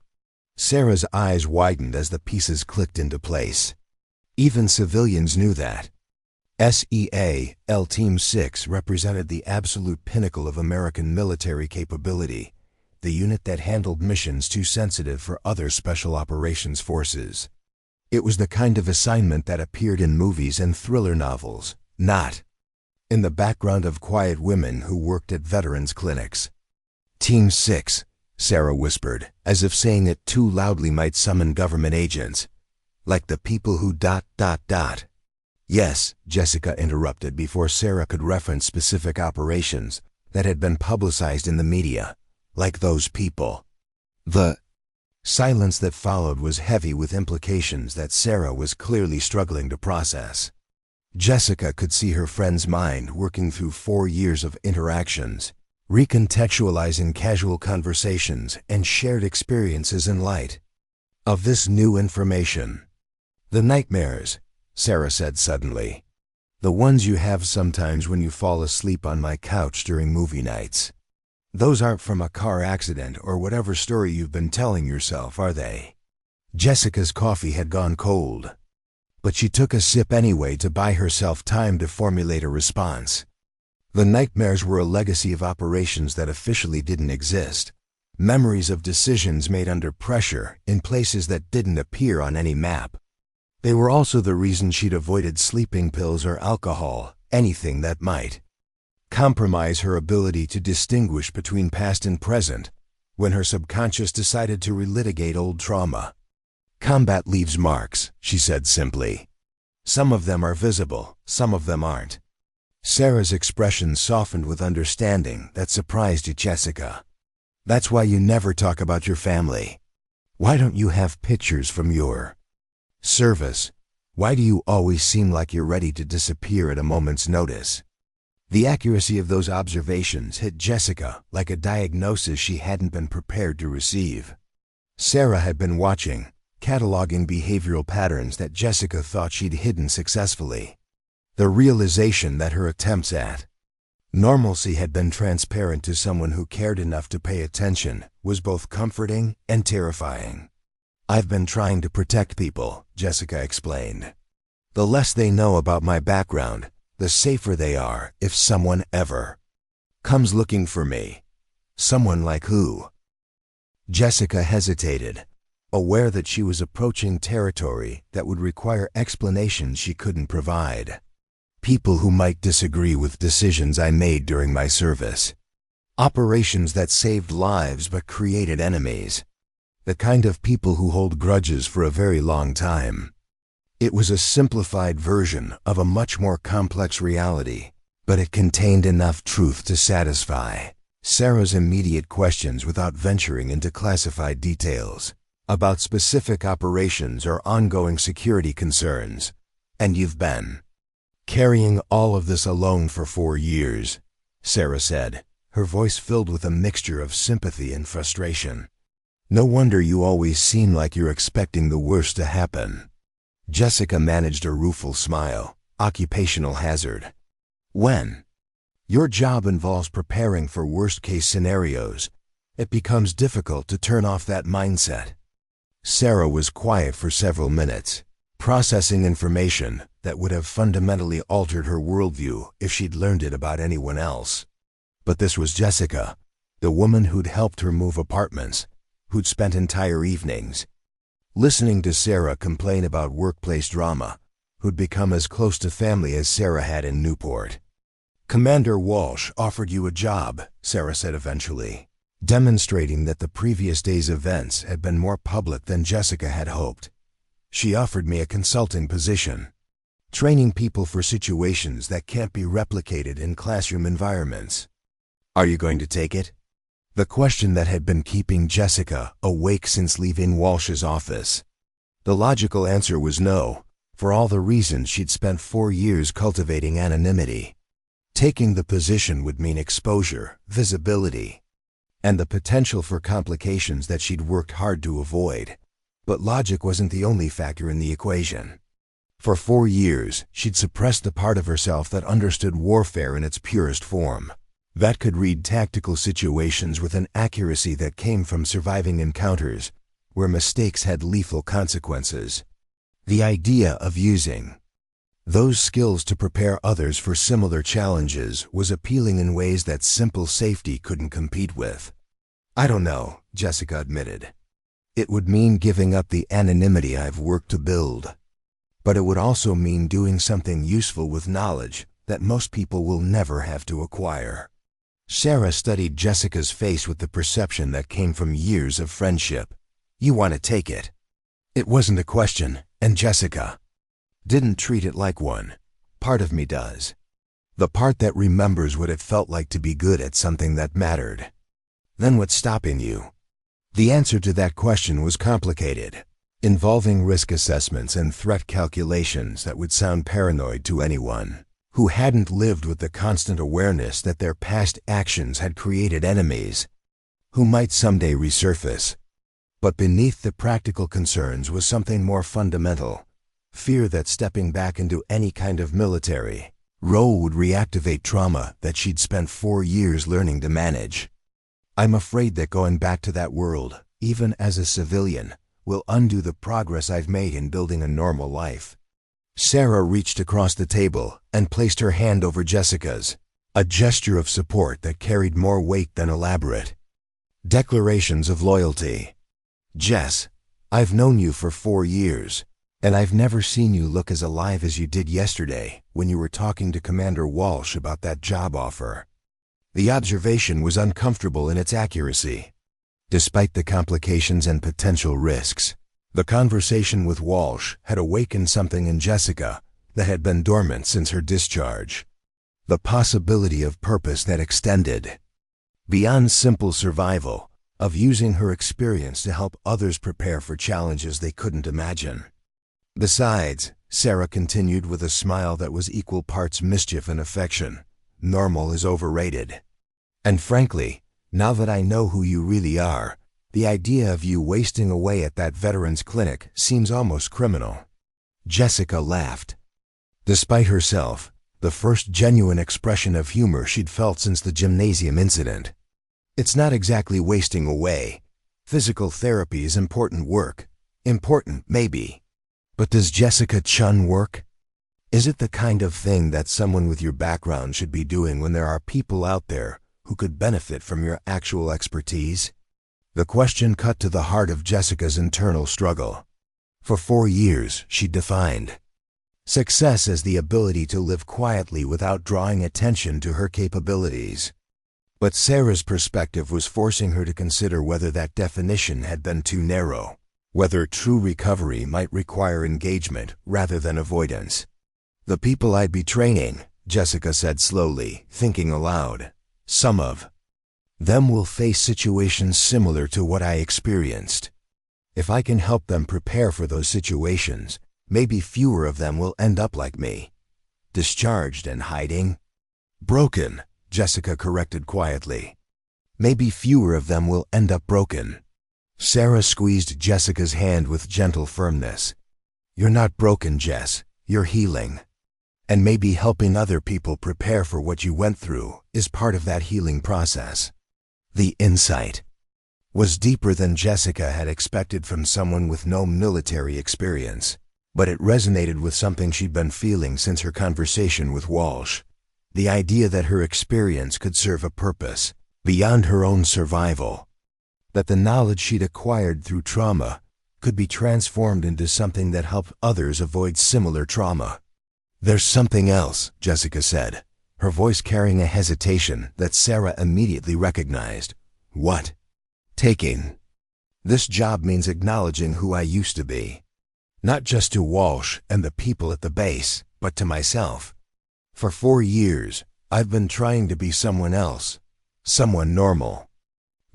Sarah's eyes widened as the pieces clicked into place. Even civilians knew that. SEAL Team 6 represented the absolute pinnacle of American military capability, the unit that handled missions too sensitive for other special operations forces. It was the kind of assignment that appeared in movies and thriller novels, not in the background of quiet women who worked at veterans' clinics. "Team 6, Sarah whispered, as if saying it too loudly might summon government agents. "Like the people who ... "Yes," Jessica interrupted before Sarah could reference specific operations that had been publicized in the media. "Like those people." The silence that followed was heavy with implications that Sarah was clearly struggling to process. Jessica could see her friend's mind working through 4 years of interactions, recontextualizing casual conversations and shared experiences in light of this new information. "The nightmares," Sarah said suddenly. "The ones you have sometimes when you fall asleep on my couch during movie nights. Those aren't from a car accident or whatever story you've been telling yourself, are they?" Jessica's coffee had gone cold, but she took a sip anyway to buy herself time to formulate a response. The nightmares were a legacy of operations that officially didn't exist, memories of decisions made under pressure in places that didn't appear on any map. They were also the reason she'd avoided sleeping pills or alcohol, anything that might compromise her ability to distinguish between past and present when her subconscious decided to relitigate old trauma. "Combat leaves marks," she said simply. "Some of them are visible, some of them aren't." Sarah's expression softened with understanding that surprised Jessica. "That's why you never talk about your family. Why don't you have pictures from your service? Why do you always seem like you're ready to disappear at a moment's notice?" The accuracy of those observations hit Jessica like a diagnosis she hadn't been prepared to receive. Sarah had been watching, cataloging behavioral patterns that Jessica thought she'd hidden successfully. The realization that her attempts at normalcy had been transparent to someone who cared enough to pay attention was both comforting and terrifying. "I've been trying to protect people," Jessica explained. "The less they know about my background, the safer they are if someone ever comes looking for me." "Someone like who?" Jessica hesitated, aware that she was approaching territory that would require explanations she couldn't provide. "People who might disagree with decisions I made during my service. Operations that saved lives but created enemies. The kind of people who hold grudges for a very long time." It was a simplified version of a much more complex reality, but it contained enough truth to satisfy Sarah's immediate questions without venturing into classified details. about specific operations or ongoing security concerns, and you've been carrying all of this alone for 4 years, Sarah said, her voice filled with a mixture of sympathy and frustration. No wonder you always seem like you're expecting the worst to happen. Jessica managed a rueful smile. Occupational hazard. When your job involves preparing for worst-case scenarios, it becomes difficult to turn off that mindset. Sarah was quiet for several minutes, processing information that would have fundamentally altered her worldview if she'd learned it about anyone else. But this was Jessica, the woman who'd helped her move apartments, who'd spent entire evenings listening to Sarah complain about workplace drama, who'd become as close to family as Sarah had in Newport. Commander Walsh offered you a job, Sarah said eventually, demonstrating that the previous day's events had been more public than Jessica had hoped. She offered me a consulting position, training people for situations that can't be replicated in classroom environments. Are you going to take it? The question that had been keeping Jessica awake since leaving Walsh's office. The logical answer was no, for all the reasons she'd spent 4 years cultivating anonymity. Taking the position would mean exposure, visibility, and the potential for complications that she'd worked hard to avoid. But logic wasn't the only factor in the equation. For 4 years, she'd suppressed the part of herself that understood warfare in its purest form, that could read tactical situations with an accuracy that came from surviving encounters where mistakes had lethal consequences. The idea of using those skills to prepare others for similar challenges was appealing in ways that simple safety couldn't compete with. I don't know, Jessica admitted. It would mean giving up the anonymity I've worked to build. But it would also mean doing something useful with knowledge that most people will never have to acquire. Sarah studied Jessica's face with the perception that came from years of friendship. You want to take it? It wasn't a question, and Jessica didn't treat it like one. Part of me does. The part that remembers what it felt like to be good at something that mattered. Then what's stopping you? The answer to that question was complicated, involving risk assessments and threat calculations that would sound paranoid to anyone who hadn't lived with the constant awareness that their past actions had created enemies who might someday resurface. But beneath the practical concerns was something more fundamental, fear that stepping back into any kind of military role would reactivate trauma that she'd spent 4 years learning to manage. I'm afraid that going back to that world, even as a civilian, will undo the progress I've made in building a normal life. Sarah reached across the table and placed her hand over Jessica's, a gesture of support that carried more weight than elaborate declarations of loyalty. Jess, I've known you for 4 years, and I've never seen you look as alive as you did yesterday when you were talking to Commander Walsh about that job offer. The observation was uncomfortable in its accuracy. Despite the complications and potential risks, the conversation with Walsh had awakened something in Jessica that had been dormant since her discharge. The possibility of purpose that extended beyond simple survival, of using her experience to help others prepare for challenges they couldn't imagine. Besides, Sarah continued with a smile that was equal parts mischief and affection, normal is overrated. And frankly, now that I know who you really are, the idea of you wasting away at that veterans clinic seems almost criminal. Jessica laughed. Despite herself, the first genuine expression of humor she'd felt since the gymnasium incident. It's not exactly wasting away. Physical therapy is important work. Important, maybe. But does Jessica Chun work? Is it the kind of thing that someone with your background should be doing when there are people out there who could benefit from your actual expertise? The question cut to the heart of Jessica's internal struggle. For 4 years, she defined success as the ability to live quietly without drawing attention to her capabilities. But Sarah's perspective was forcing her to consider whether that definition had been too narrow, whether true recovery might require engagement rather than avoidance. The people I'd be training, Jessica said slowly, thinking aloud, some of them will face situations similar to what I experienced. If I can help them prepare for those situations, maybe fewer of them will end up like me. Discharged and hiding? Broken, Jessica corrected quietly. Maybe fewer of them will end up broken. Sarah squeezed Jessica's hand with gentle firmness. You're not broken, Jess. You're healing. And maybe helping other people prepare for what you went through is part of that healing process. The insight was deeper than Jessica had expected from someone with no military experience, but it resonated with something she'd been feeling since her conversation with Walsh. The idea that her experience could serve a purpose beyond her own survival. That the knowledge she'd acquired through trauma could be transformed into something that helped others avoid similar trauma. There's something else, Jessica said, her voice carrying a hesitation that Sarah immediately recognized. What? Taking. This job means acknowledging who I used to be. Not just to Walsh and the people at the base, but to myself. For 4 years, I've been trying to be someone else, someone normal.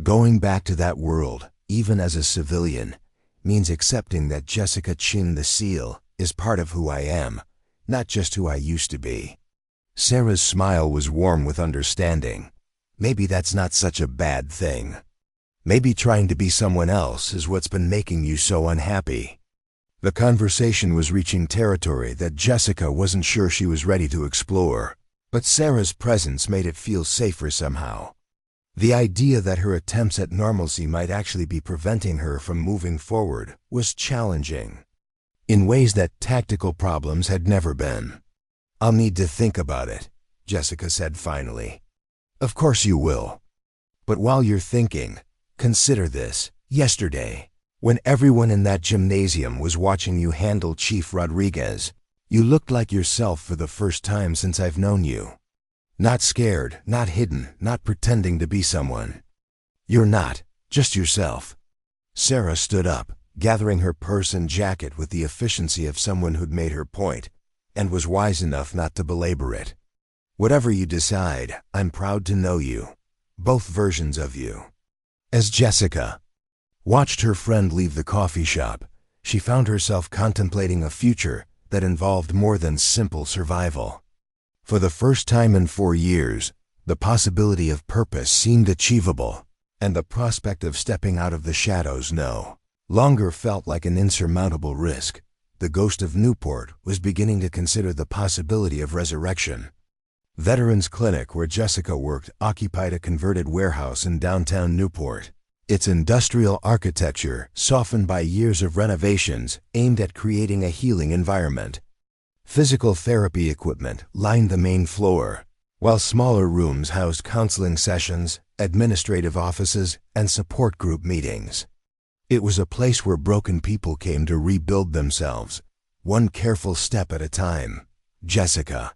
Going back to that world, even as a civilian, means accepting that Jessica Chin the SEAL is part of who I am, not just who I used to be. Sarah's smile was warm with understanding. Maybe that's not such a bad thing. Maybe trying to be someone else is what's been making you so unhappy. The conversation was reaching territory that Jessica wasn't sure she was ready to explore, but Sarah's presence made it feel safer somehow. The idea that her attempts at normalcy might actually be preventing her from moving forward was challenging, in ways that tactical problems had never been. I'll need to think about it, Jessica said finally. Of course you will. But while you're thinking, consider this. Yesterday, when everyone in that gymnasium was watching you handle Chief Rodriguez, you looked like yourself for the first time since I've known you. Not scared, not hidden, not pretending to be someone. You're not, just yourself. Sarah stood up, gathering her purse and jacket with the efficiency of someone who'd made her point, and was wise enough not to belabor it. Whatever you decide, I'm proud to know you. Both versions of you. As Jessica watched her friend leave the coffee shop, she found herself contemplating a future that involved more than simple survival. For the first time in 4 years, the possibility of purpose seemed achievable, and the prospect of stepping out of the shadows no longer felt like an insurmountable risk. The ghost of Newport was beginning to consider the possibility of resurrection. Veterans Clinic, where Jessica worked, occupied a converted warehouse in downtown Newport. Its industrial architecture, softened by years of renovations, aimed at creating a healing environment. Physical therapy equipment lined the main floor, while smaller rooms housed counseling sessions, administrative offices, and support group meetings. It was a place where broken people came to rebuild themselves, one careful step at a time. Jessica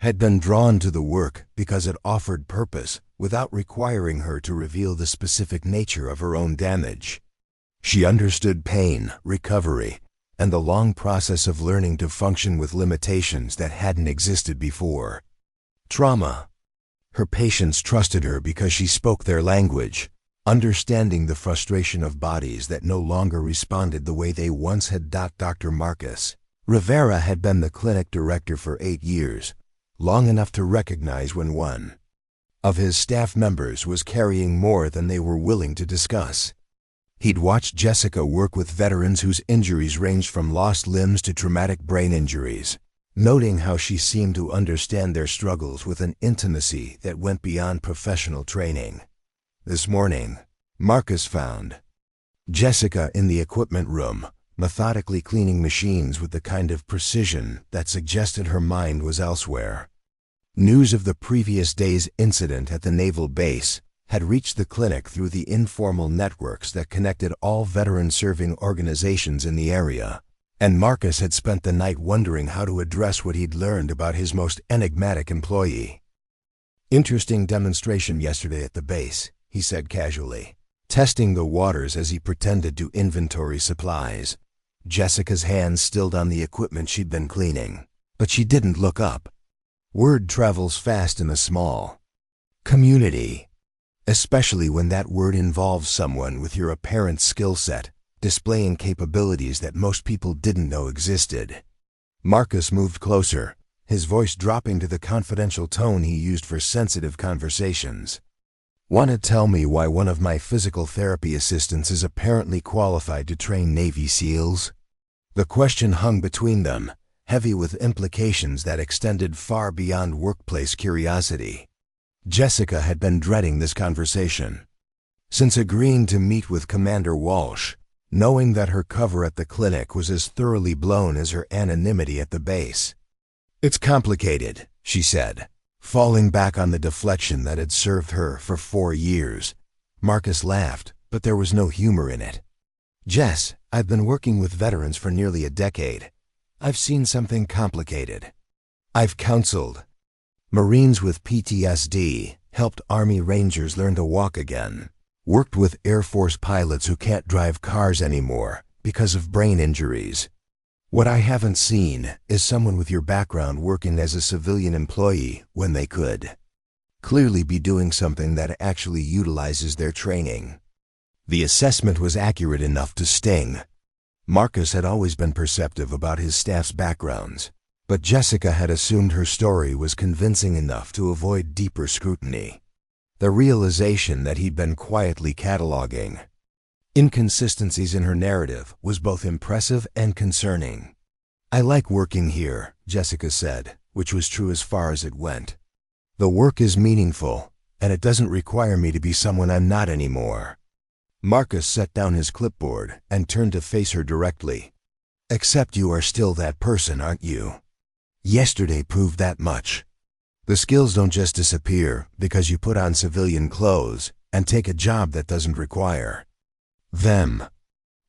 had been drawn to the work because it offered purpose without requiring her to reveal the specific nature of her own damage. She understood pain, recovery, and the long process of learning to function with limitations that hadn't existed before. Trauma. Her patients trusted her because she spoke their language, understanding the frustration of bodies that no longer responded the way they once had. Dr. Marcus Rivera had been the clinic director for 8 years, long enough to recognize when one of his staff members was carrying more than they were willing to discuss. He'd watched Jessica work with veterans whose injuries ranged from lost limbs to traumatic brain injuries, noting how she seemed to understand their struggles with an intimacy that went beyond professional training. This morning, Marcus found Jessica in the equipment room, methodically cleaning machines with the kind of precision that suggested her mind was elsewhere. News of the previous day's incident at the naval base had reached the clinic through the informal networks that connected all veteran-serving organizations in the area, and Marcus had spent the night wondering how to address what he'd learned about his most enigmatic employee. Interesting demonstration yesterday at the base, he said casually, testing the waters as he pretended to inventory supplies. Jessica's hands stilled on the equipment she'd been cleaning, but she didn't look up. Word travels fast in a small community, especially when that word involves someone with your apparent skill set. displaying capabilities that most people didn't know existed. Marcus moved closer, his voice dropping to the confidential tone he used for sensitive conversations. "Want to tell me why one of my physical therapy assistants is apparently qualified to train Navy SEALs?" The question hung between them, heavy with implications that extended far beyond workplace curiosity. Jessica had been dreading this conversation. Since agreeing to meet with Commander Walsh, knowing that her cover at the clinic was as thoroughly blown as her anonymity at the base. "It's complicated," she said, falling back on the deflection that had served her for 4 years. Marcus laughed, but there was no humor in it. "Jess, I've been working with veterans for nearly a decade. I've seen something complicated. I've counseled Marines with PTSD, helped Army Rangers learn to walk again, worked with Air Force pilots who can't drive cars anymore because of brain injuries. What I haven't seen is someone with your background working as a civilian employee when they could clearly be doing something that actually utilizes their training." The assessment was accurate enough to sting. Marcus had always been perceptive about his staff's backgrounds, but Jessica had assumed her story was convincing enough to avoid deeper scrutiny. The realization that he'd been quietly cataloging inconsistencies in her narrative was both impressive and concerning. "I like working here," Jessica said, which was true as far as it went. "The work is meaningful, and it doesn't require me to be someone I'm not anymore." Marcus set down his clipboard and turned to face her directly. "Except you are still that person, aren't you? Yesterday proved that much. The skills don't just disappear because you put on civilian clothes and take a job that doesn't require them."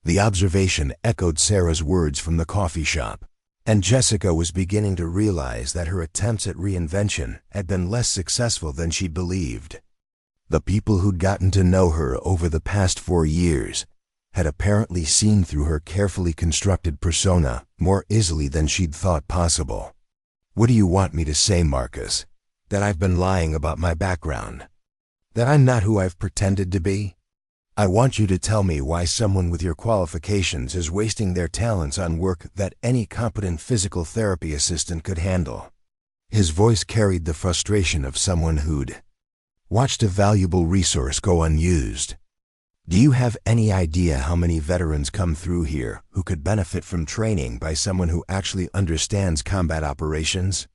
The observation echoed Sarah's words from the coffee shop, and Jessica was beginning to realize that her attempts at reinvention had been less successful than she believed. The people who'd gotten to know her over the past 4 years had apparently seen through her carefully constructed persona more easily than she'd thought possible. "What do you want me to say, Marcus? That I've been lying about my background? That I'm not who I've pretended to be? I want you to tell me why someone with your qualifications is wasting their talents on work that any competent physical therapy assistant could handle." His voice carried the frustration of someone who'd watched a valuable resource go unused. "Do you have any idea how many veterans come through here who could benefit from training by someone who actually understands combat operations?"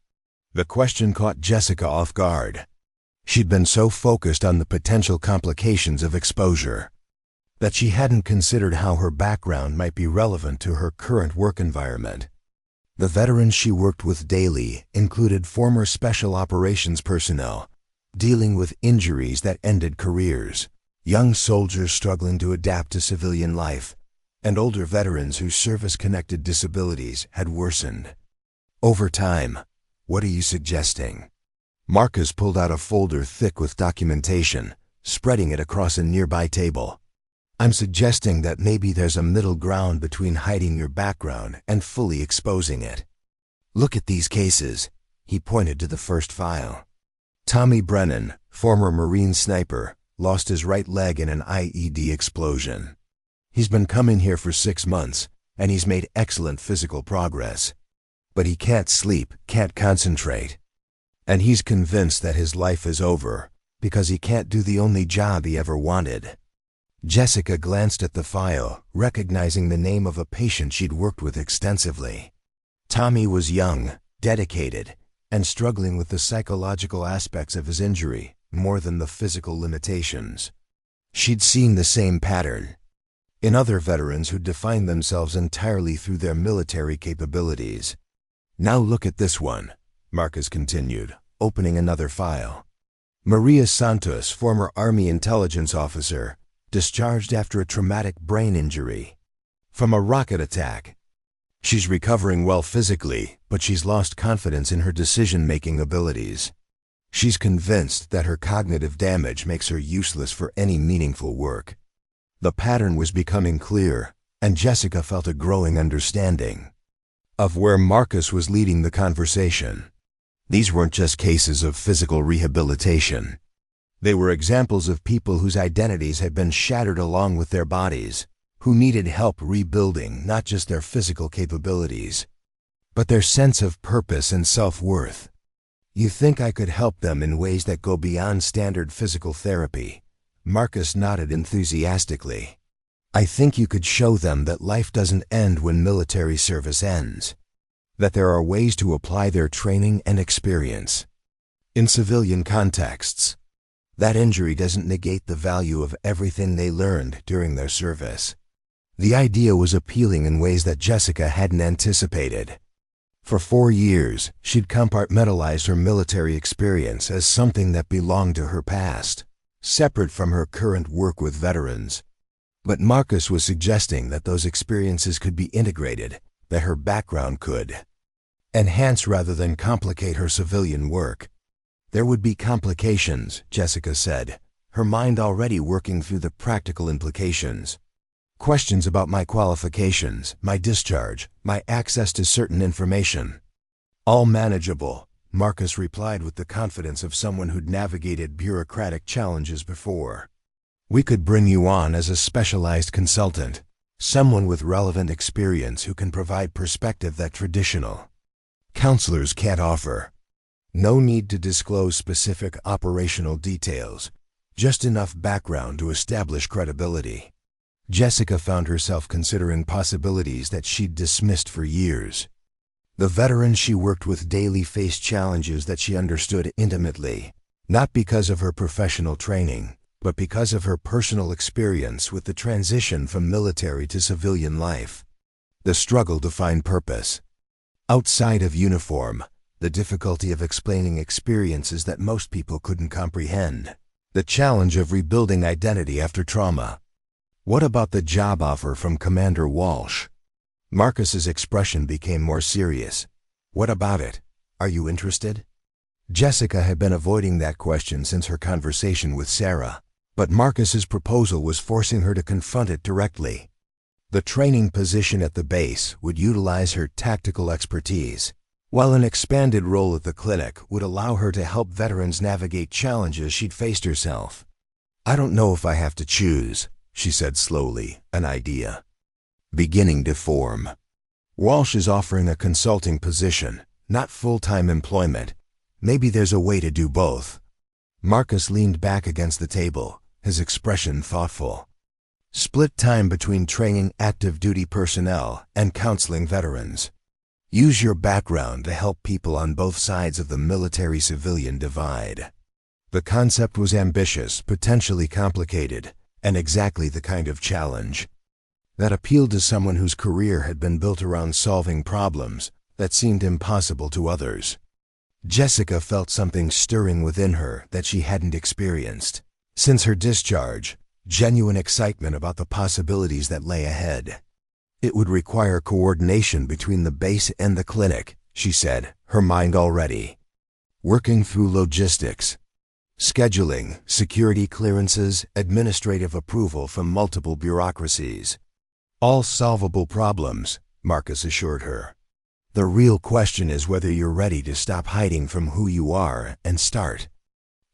The question caught Jessica off guard. She'd been so focused on the potential complications of exposure that she hadn't considered how her background might be relevant to her current work environment. The veterans she worked with daily included former special operations personnel dealing with injuries that ended careers, young soldiers struggling to adapt to civilian life, and older veterans whose service-connected disabilities had worsened over time. "What are you suggesting?" Marcus pulled out a folder thick with documentation, spreading it across a nearby table. "I'm suggesting that maybe there's a middle ground between hiding your background and fully exposing it. Look at these cases." He pointed to the first file. Tommy Brennan, former Marine sniper, lost his right leg in an IED explosion. He's been coming here for 6 months, and he's made excellent physical progress. But he can't sleep, can't concentrate. And he's convinced that his life is over because he can't do the only job he ever wanted. Jessica glanced at the file, recognizing the name of a patient she'd worked with extensively. Tommy was young, dedicated, and struggling with the psychological aspects of his injury more than the physical limitations. She'd seen the same pattern in other veterans who defined themselves entirely through their military capabilities. "Now look at this one," Marcus continued, opening another file. "Maria Santos, former Army intelligence officer, discharged after a traumatic brain injury from a rocket attack. She's recovering well physically, but she's lost confidence in her decision-making abilities. She's convinced that her cognitive damage makes her useless for any meaningful work." The pattern was becoming clear, and Jessica felt a growing understanding of where Marcus was leading the conversation. These weren't just cases of physical rehabilitation. They were examples of people whose identities had been shattered along with their bodies, who needed help rebuilding not just their physical capabilities, but their sense of purpose and self-worth. "You think I could help them in ways that go beyond standard physical therapy?" Marcus nodded enthusiastically. "I think you could show them that life doesn't end when military service ends, that there are ways to apply their training and experience in civilian contexts. That injury doesn't negate the value of everything they learned during their service." The idea was appealing in ways that Jessica hadn't anticipated. For 4 years, she'd compartmentalized her military experience as something that belonged to her past, separate from her current work with veterans. But Marcus was suggesting that those experiences could be integrated, that her background could enhance rather than complicate her civilian work. "There would be complications," Jessica said, her mind already working through the practical implications. "Questions about my qualifications, my discharge, my access to certain information." "All manageable," Marcus replied with the confidence of someone who'd navigated bureaucratic challenges before. "We could bring you on as a specialized consultant, someone with relevant experience who can provide perspective that traditional counselors can't offer. No need to disclose specific operational details, just enough background to establish credibility." Jessica found herself considering possibilities that she'd dismissed for years. The veterans she worked with daily faced challenges that she understood intimately, not because of her professional training, but because of her personal experience with the transition from military to civilian life. The struggle to find purpose outside of uniform, the difficulty of explaining experiences that most people couldn't comprehend, the challenge of rebuilding identity after trauma. "What about the job offer from Commander Walsh?" Marcus's expression became more serious. "What about it? Are you interested?" Jessica had been avoiding that question since her conversation with Sarah, but Marcus's proposal was forcing her to confront it directly. The training position at the base would utilize her tactical expertise, while an expanded role at the clinic would allow her to help veterans navigate challenges she'd faced herself. "I don't know if I have to choose," she said slowly, an idea beginning to form. "Walsh is offering a consulting position, not full-time employment. Maybe there's a way to do both." Marcus leaned back against the table, his expression thoughtful. "Split time between training active duty personnel and counseling veterans. Use your background to help people on both sides of the military-civilian divide." The concept was ambitious, potentially complicated, and exactly the kind of challenge that appealed to someone whose career had been built around solving problems that seemed impossible to others. Jessica felt something stirring within her that she hadn't experienced since her discharge, genuine excitement about the possibilities that lay ahead. "It would require coordination between the base and the clinic," she said, her mind already working through logistics, scheduling, security clearances, administrative approval from multiple bureaucracies. "All solvable problems," Marcus assured her. "The real question is whether you're ready to stop hiding from who you are and start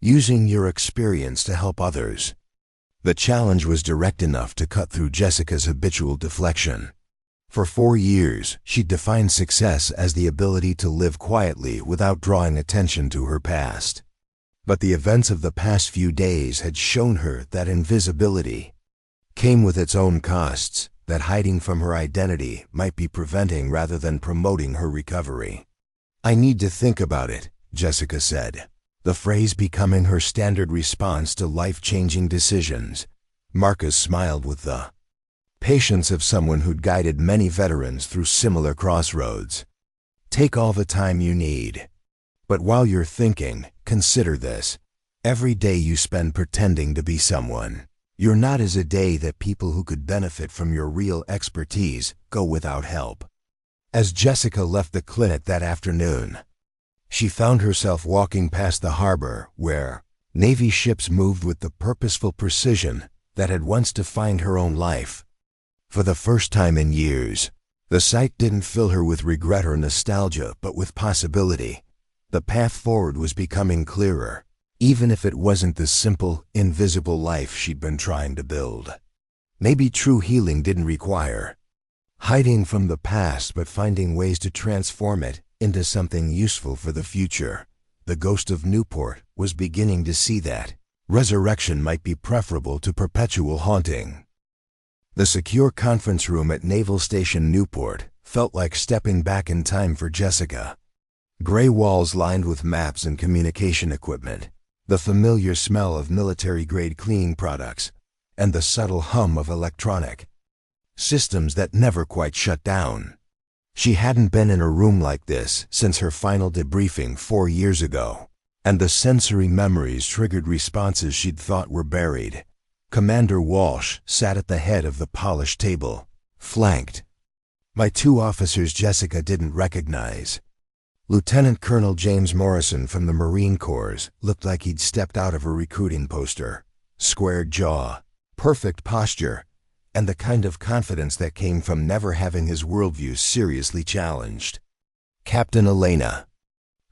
using your experience to help others." The challenge was direct enough to cut through Jessica's habitual deflection. For 4 years, she'd defined success as the ability to live quietly without drawing attention to her past. But the events of the past few days had shown her that invisibility came with its own costs, that hiding from her identity might be preventing rather than promoting her recovery. "I need to think about it," Jessica said, the phrase becoming her standard response to life-changing decisions. Marcus smiled with the patience of someone who'd guided many veterans through similar crossroads. "Take all the time you need. But while you're thinking, consider this. Every day you spend pretending to be someone you're not is a day that people who could benefit from your real expertise go without help." As Jessica left the clinic that afternoon, she found herself walking past the harbor where Navy ships moved with the purposeful precision that had once defined her own life. For the first time in years, the sight didn't fill her with regret or nostalgia, but with possibility. The path forward was becoming clearer, even if it wasn't the simple, invisible life she'd been trying to build. Maybe true healing didn't require hiding from the past, but finding ways to transform it into something useful for the future. The ghost of Newport was beginning to see that resurrection might be preferable to perpetual haunting. The secure conference room at Naval Station Newport felt like stepping back in time for Jessica. Gray walls lined with maps and communication equipment, the familiar smell of military-grade cleaning products, and the subtle hum of electronic systems that never quite shut down. She hadn't been in a room like this since her final debriefing 4 years ago, and the sensory memories triggered responses she'd thought were buried. Commander Walsh sat at the head of the polished table, flanked by 2 officers Jessica didn't recognize. Lieutenant Colonel James Morrison from the Marine Corps looked like he'd stepped out of a recruiting poster. Squared jaw, perfect posture, and the kind of confidence that came from never having his worldview seriously challenged. Captain Elena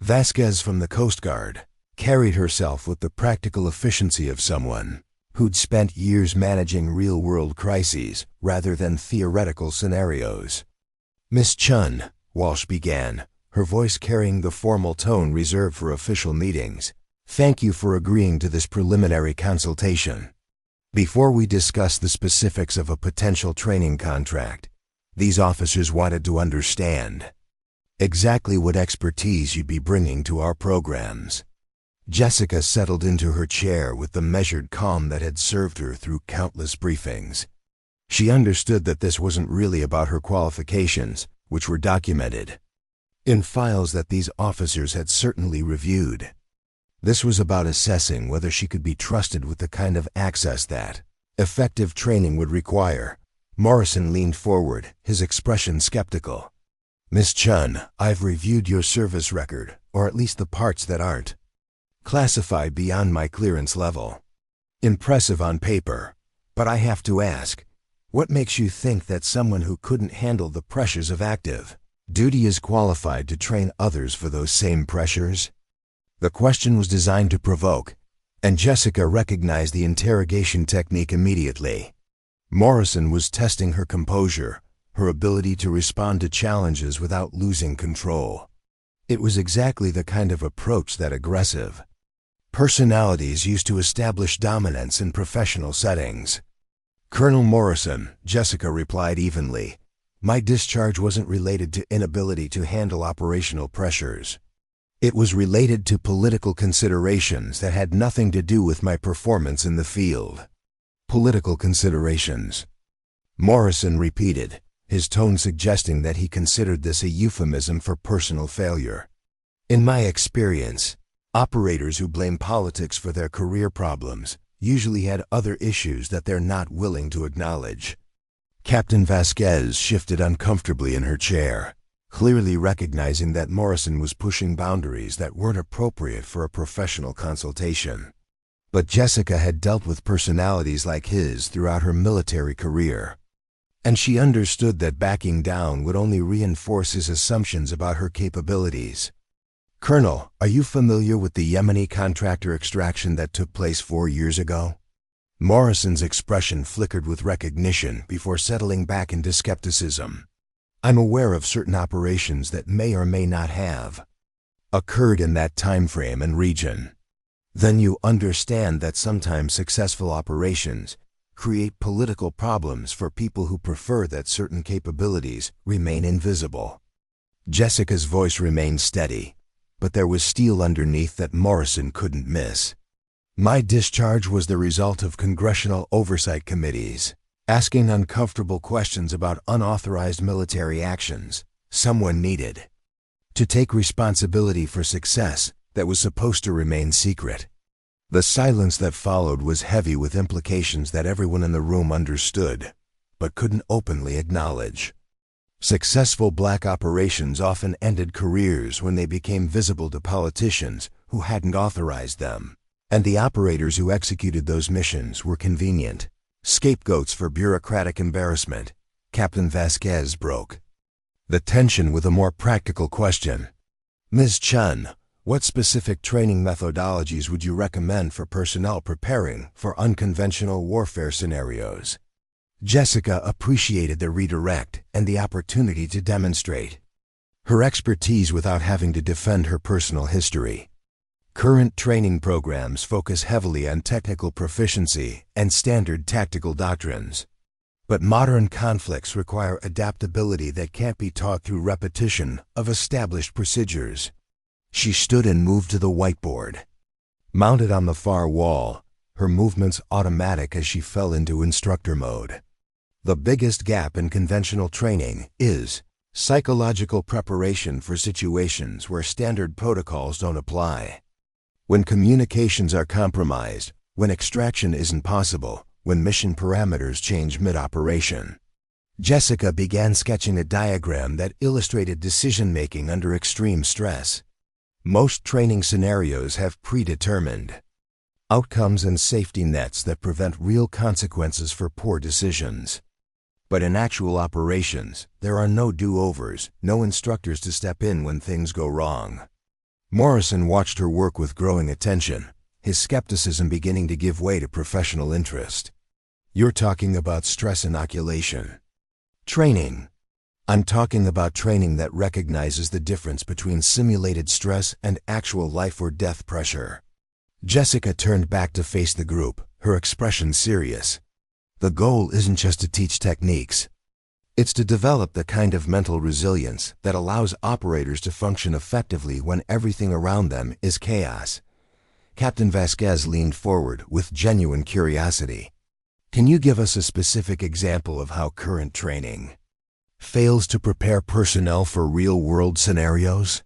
Vasquez from the Coast Guard carried herself with the practical efficiency of someone who'd spent years managing real-world crises rather than theoretical scenarios. Miss Chun, Walsh began, her voice carrying the formal tone reserved for official meetings. Thank you for agreeing to this preliminary consultation. Before we discuss the specifics of a potential training contract, these officers wanted to understand exactly what expertise you'd be bringing to our programs. Jessica settled into her chair with the measured calm that had served her through countless briefings. She understood that this wasn't really about her qualifications, which were documented in files that these officers had certainly reviewed. This was about assessing whether she could be trusted with the kind of access that effective training would require. Morrison leaned forward, his expression skeptical. Miss Chun, I've reviewed your service record, or at least the parts that aren't classified beyond my clearance level. Impressive on paper, but I have to ask, what makes you think that someone who couldn't handle the pressures of active duty is qualified to train others for those same pressures? The question was designed to provoke, and Jessica recognized the interrogation technique immediately. Morrison was testing her composure, her ability to respond to challenges without losing control. It was exactly the kind of approach that aggressive personalities used to establish dominance in professional settings. Colonel Morrison, Jessica replied evenly, my discharge wasn't related to inability to handle operational pressures. It was related to political considerations that had nothing to do with my performance in the field. Political considerations, Morrison repeated, his tone suggesting that he considered this a euphemism for personal failure. In my experience, operators who blame politics for their career problems usually had other issues that they're not willing to acknowledge. Captain Vasquez shifted uncomfortably in her chair, clearly recognizing that Morrison was pushing boundaries that weren't appropriate for a professional consultation. But Jessica had dealt with personalities like his throughout her military career, and she understood that backing down would only reinforce his assumptions about her capabilities. Colonel, are you familiar with the Yemeni contractor extraction that took place 4 years ago? Morrison's expression flickered with recognition before settling back into skepticism. I'm aware of certain operations that may or may not have occurred in that time frame and region. Then you understand that sometimes successful operations create political problems for people who prefer that certain capabilities remain invisible. Jessica's voice remained steady, but there was steel underneath that Morrison couldn't miss. My discharge was the result of congressional oversight committees asking uncomfortable questions about unauthorized military actions. Someone needed to take responsibility for success that was supposed to remain secret. The silence that followed was heavy with implications that everyone in the room understood, but couldn't openly acknowledge. Successful black operations often ended careers when they became visible to politicians who hadn't authorized them, and the operators who executed those missions were convenient scapegoats for bureaucratic embarrassment. Captain Vasquez broke the tension with a more practical question. Ms. Chun, what specific training methodologies would you recommend for personnel preparing for unconventional warfare scenarios? Jessica appreciated the redirect and the opportunity to demonstrate her expertise without having to defend her personal history. Current training programs focus heavily on technical proficiency and standard tactical doctrines. But modern conflicts require adaptability that can't be taught through repetition of established procedures. She stood and moved to the whiteboard. Mounted on the far wall, her movements automatic as she fell into instructor mode. The biggest gap in conventional training is psychological preparation for situations where standard protocols don't apply. When communications are compromised, when extraction isn't possible, when mission parameters change mid-operation. Jessica began sketching a diagram that illustrated decision-making under extreme stress. Most training scenarios have predetermined outcomes and safety nets that prevent real consequences for poor decisions. But in actual operations, there are no do-overs, no instructors to step in when things go wrong. Morrison watched her work with growing attention, his skepticism beginning to give way to professional interest. "You're talking about stress inoculation." "Training. I'm talking about training that recognizes the difference between simulated stress and actual life or death pressure." Jessica turned back to face the group, her expression serious. "The goal isn't just to teach techniques. It's to develop the kind of mental resilience that allows operators to function effectively when everything around them is chaos." Captain Vasquez leaned forward with genuine curiosity. "Can you give us a specific example of how current training fails to prepare personnel for real-world scenarios?"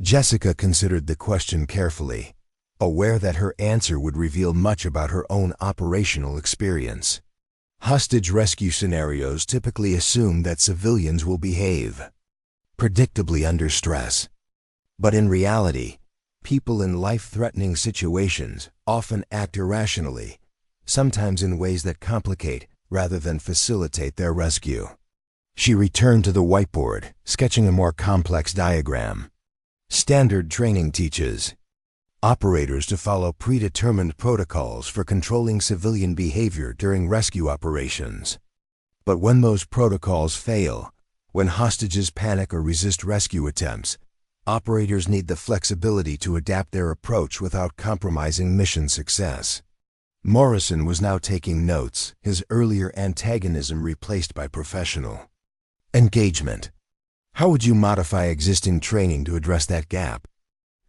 Jessica considered the question carefully, aware that her answer would reveal much about her own operational experience. Hostage rescue scenarios typically assume that civilians will behave predictably under stress. But in reality, people in life-threatening situations often act irrationally, sometimes in ways that complicate rather than facilitate their rescue. She returned to the whiteboard, sketching a more complex diagram. Standard training teaches operators to follow predetermined protocols for controlling civilian behavior during rescue operations. But when those protocols fail, when hostages panic or resist rescue attempts, operators need the flexibility to adapt their approach without compromising mission success. Morrison was now taking notes, his earlier antagonism replaced by professional engagement. "How would you modify existing training to address that gap?"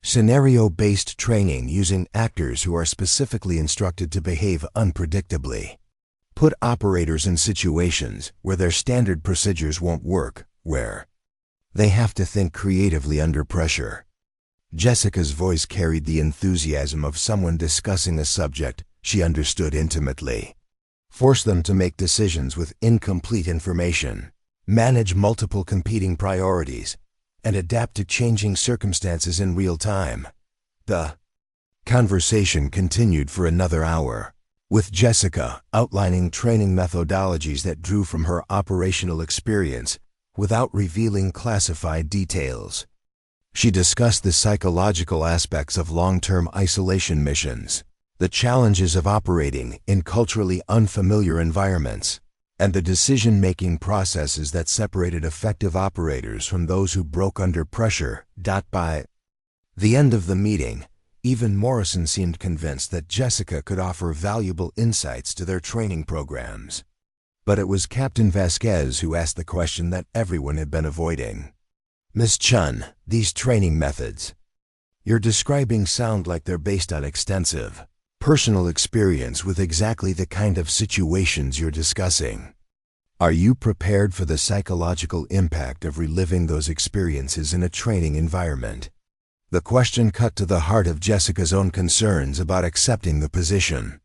"Scenario-based training using actors who are specifically instructed to behave unpredictably. Put operators in situations where their standard procedures won't work, where they have to think creatively under pressure." Jessica's voice carried the enthusiasm of someone discussing a subject she understood intimately. "Force them to make decisions with incomplete information, manage multiple competing priorities, and adapt to changing circumstances in real time." The conversation continued for another hour, with Jessica outlining training methodologies that drew from her operational experience without revealing classified details. She discussed the psychological aspects of long-term isolation missions, the challenges of operating in culturally unfamiliar environments, and the decision-making processes that separated effective operators from those who broke under pressure. By the end of the meeting, even Morrison seemed convinced that Jessica could offer valuable insights to their training programs. But it was Captain Vasquez who asked the question that everyone had been avoiding. "Ms. Chun, these training methods you're describing sound like they're based on extensive personal experience with exactly the kind of situations you're discussing. Are you prepared for the psychological impact of reliving those experiences in a training environment?" The question cut to the heart of Jessica's own concerns about accepting the position.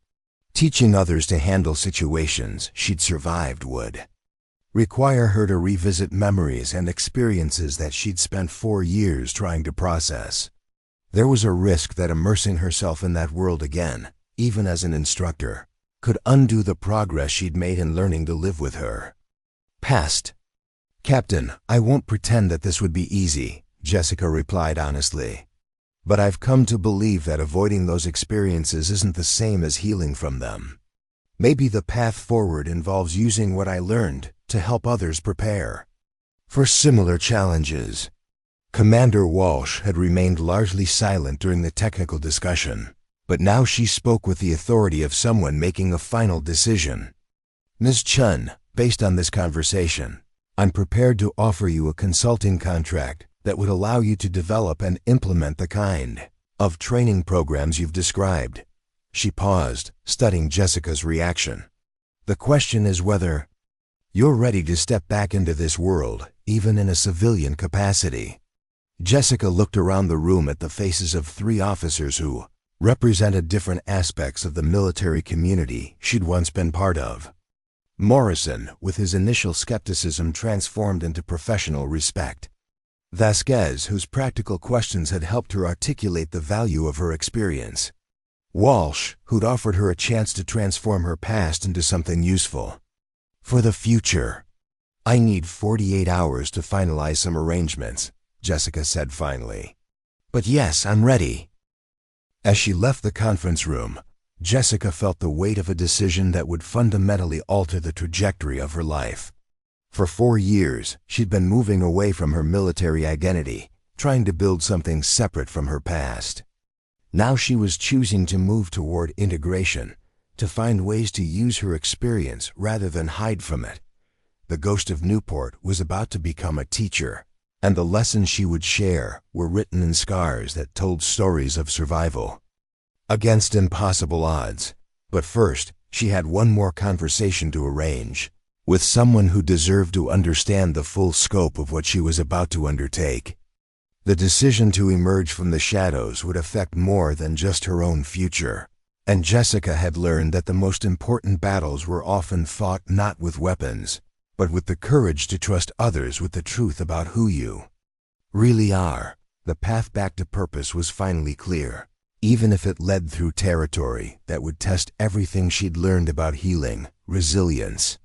Teaching others to handle situations she'd survived would require her to revisit memories and experiences that she'd spent 4 years trying to process. There was a risk that immersing herself in that world again, even as an instructor, could undo the progress she'd made in learning to live with her past. "Captain, I won't pretend that this would be easy," Jessica replied honestly. "But I've come to believe that avoiding those experiences isn't the same as healing from them. Maybe the path forward involves using what I learned to help others prepare for similar challenges. Commander Walsh had remained largely silent during the technical discussion, but now she spoke with the authority of someone making a final decision. Ms. Chun, based on this conversation, I'm prepared to offer you a consulting contract that would allow you to develop and implement the kind of training programs you've described. She paused, studying Jessica's reaction. The question is whether you're ready to step back into this world, even in a civilian capacity. Jessica looked around the room at the faces of 3 officers who represented different aspects of the military community she'd once been part of. Morrison, with his initial skepticism transformed into professional respect. Vasquez, whose practical questions had helped her articulate the value of her experience. Walsh, who'd offered her a chance to transform her past into something useful for the future. I need 48 hours to finalize some arrangements, Jessica said finally. But yes, I'm ready. As she left the conference room, Jessica felt the weight of a decision that would fundamentally alter the trajectory of her life. For 4 years, she'd been moving away from her military identity, trying to build something separate from her past. Now she was choosing to move toward integration, to find ways to use her experience rather than hide from it. The ghost of Newport was about to become a teacher, and the lessons she would share were written in scars that told stories of survival against impossible odds. But first, she had one more conversation to arrange with someone who deserved to understand the full scope of what she was about to undertake. The decision to emerge from the shadows would affect more than just her own future, and Jessica had learned that the most important battles were often fought not with weapons, but with the courage to trust others with the truth about who you really are. The path back to purpose was finally clear, even if it led through territory that would test everything she'd learned about healing, resilience,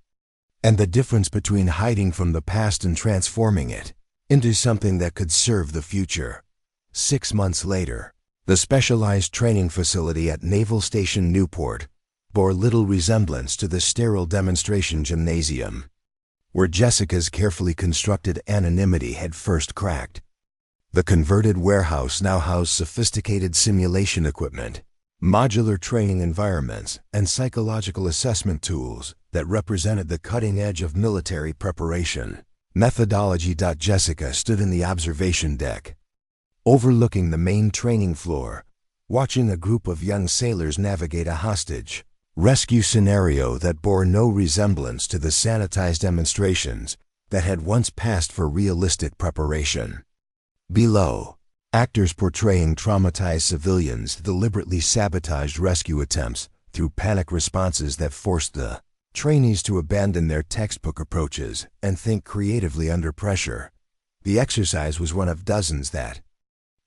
and the difference between hiding from the past and transforming it into something that could serve the future. 6 months later, the specialized training facility at Naval Station Newport bore little resemblance to the sterile demonstration gymnasium where Jessica's carefully constructed anonymity had first cracked. The converted warehouse now housed sophisticated simulation equipment, modular training environments, and psychological assessment tools that represented the cutting edge of military preparation methodology. Jessica stood in the observation deck, overlooking the main training floor, watching a group of young sailors navigate a hostage rescue scenario that bore no resemblance to the sanitized demonstrations that had once passed for realistic preparation. Below, actors portraying traumatized civilians deliberately sabotaged rescue attempts through panic responses that forced the trainees to abandon their textbook approaches and think creatively under pressure. The exercise was one of dozens that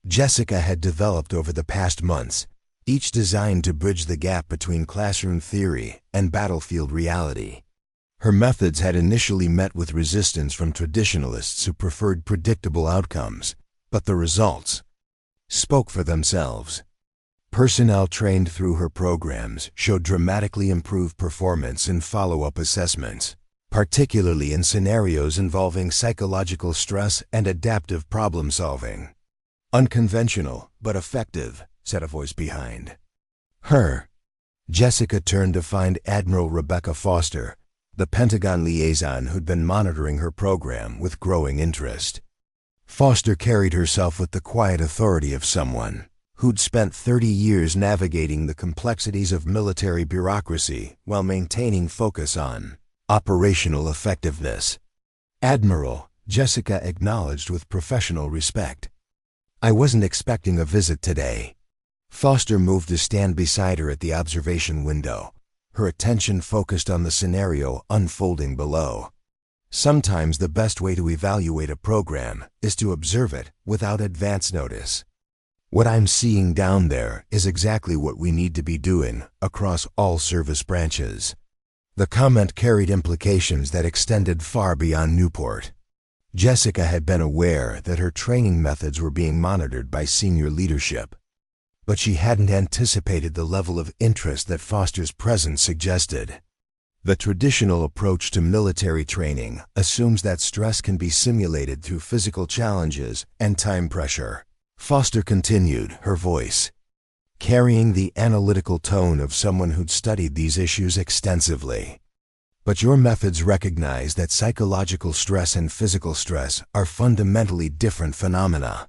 Jessica had developed over the past months, each designed to bridge the gap between classroom theory and battlefield reality. Her methods had initially met with resistance from traditionalists who preferred predictable outcomes, but the results spoke for themselves. Personnel trained through her programs showed dramatically improved performance in follow-up assessments, particularly in scenarios involving psychological stress and adaptive problem-solving. Unconventional, but effective, said a voice behind her. Jessica turned to find Admiral Rebecca Foster, the Pentagon liaison who'd been monitoring her program with growing interest. Foster carried herself with the quiet authority of someone who'd spent 30 years navigating the complexities of military bureaucracy while maintaining focus on operational effectiveness. Admiral, Jessica acknowledged with professional respect. I wasn't expecting a visit today. Foster moved to stand beside her at the observation window, her attention focused on the scenario unfolding below. Sometimes the best way to evaluate a program is to observe it without advance notice. What I'm seeing down there is exactly what we need to be doing across all service branches. The comment carried implications that extended far beyond Newport. Jessica had been aware that her training methods were being monitored by senior leadership. But she hadn't anticipated the level of interest that Foster's presence suggested. The traditional approach to military training assumes that stress can be simulated through physical challenges and time pressure. Foster continued, her voice carrying the analytical tone of someone who'd studied these issues extensively. But your methods recognize that psychological stress and physical stress are fundamentally different phenomena.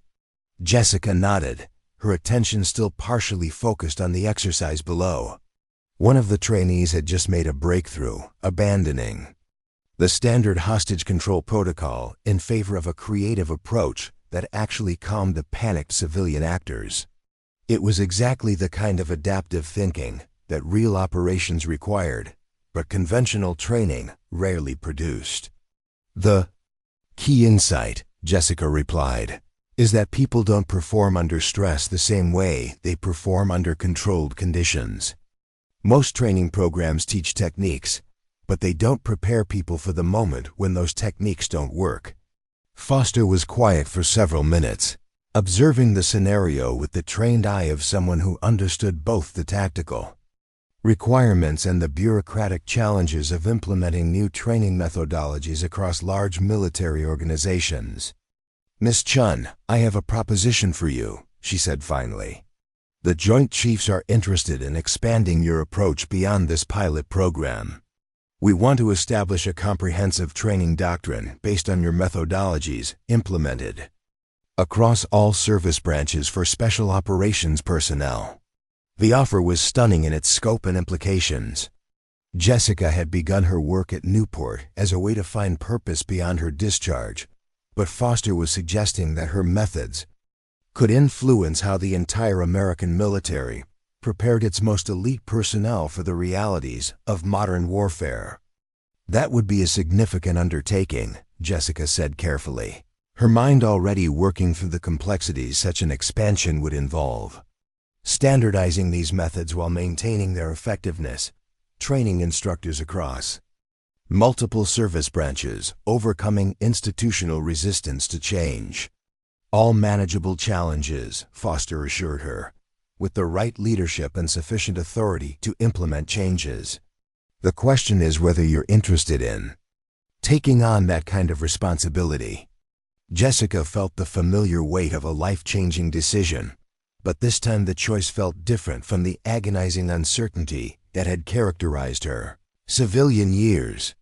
Jessica nodded, her attention still partially focused on the exercise below. One of the trainees had just made a breakthrough, abandoning the standard hostage control protocol in favor of a creative approach that actually calmed the panicked civilian actors. It was exactly the kind of adaptive thinking that real operations required, but conventional training rarely produced. The key insight, Jessica replied, is that people don't perform under stress the same way they perform under controlled conditions. Most training programs teach techniques, but they don't prepare people for the moment when those techniques don't work. Foster was quiet for several minutes, observing the scenario with the trained eye of someone who understood both the tactical requirements and the bureaucratic challenges of implementing new training methodologies across large military organizations. "Miss Chun, I have a proposition for you," she said finally. "The Joint Chiefs are interested in expanding your approach beyond this pilot program. We want to establish a comprehensive training doctrine based on your methodologies implemented across all service branches for special operations personnel." The offer was stunning in its scope and implications. Jessica had begun her work at Newport as a way to find purpose beyond her discharge, but Foster was suggesting that her methods could influence how the entire American military prepared its most elite personnel for the realities of modern warfare. That would be a significant undertaking, Jessica said carefully, her mind already working through the complexities such an expansion would involve. Standardizing these methods while maintaining their effectiveness, training instructors across multiple service branches, overcoming institutional resistance to change. All manageable challenges, Foster assured her, with the right leadership and sufficient authority to implement changes. The question is whether you're interested in taking on that kind of responsibility. Jessica felt the familiar weight of a life-changing decision, but this time the choice felt different from the agonizing uncertainty that had characterized her civilian years.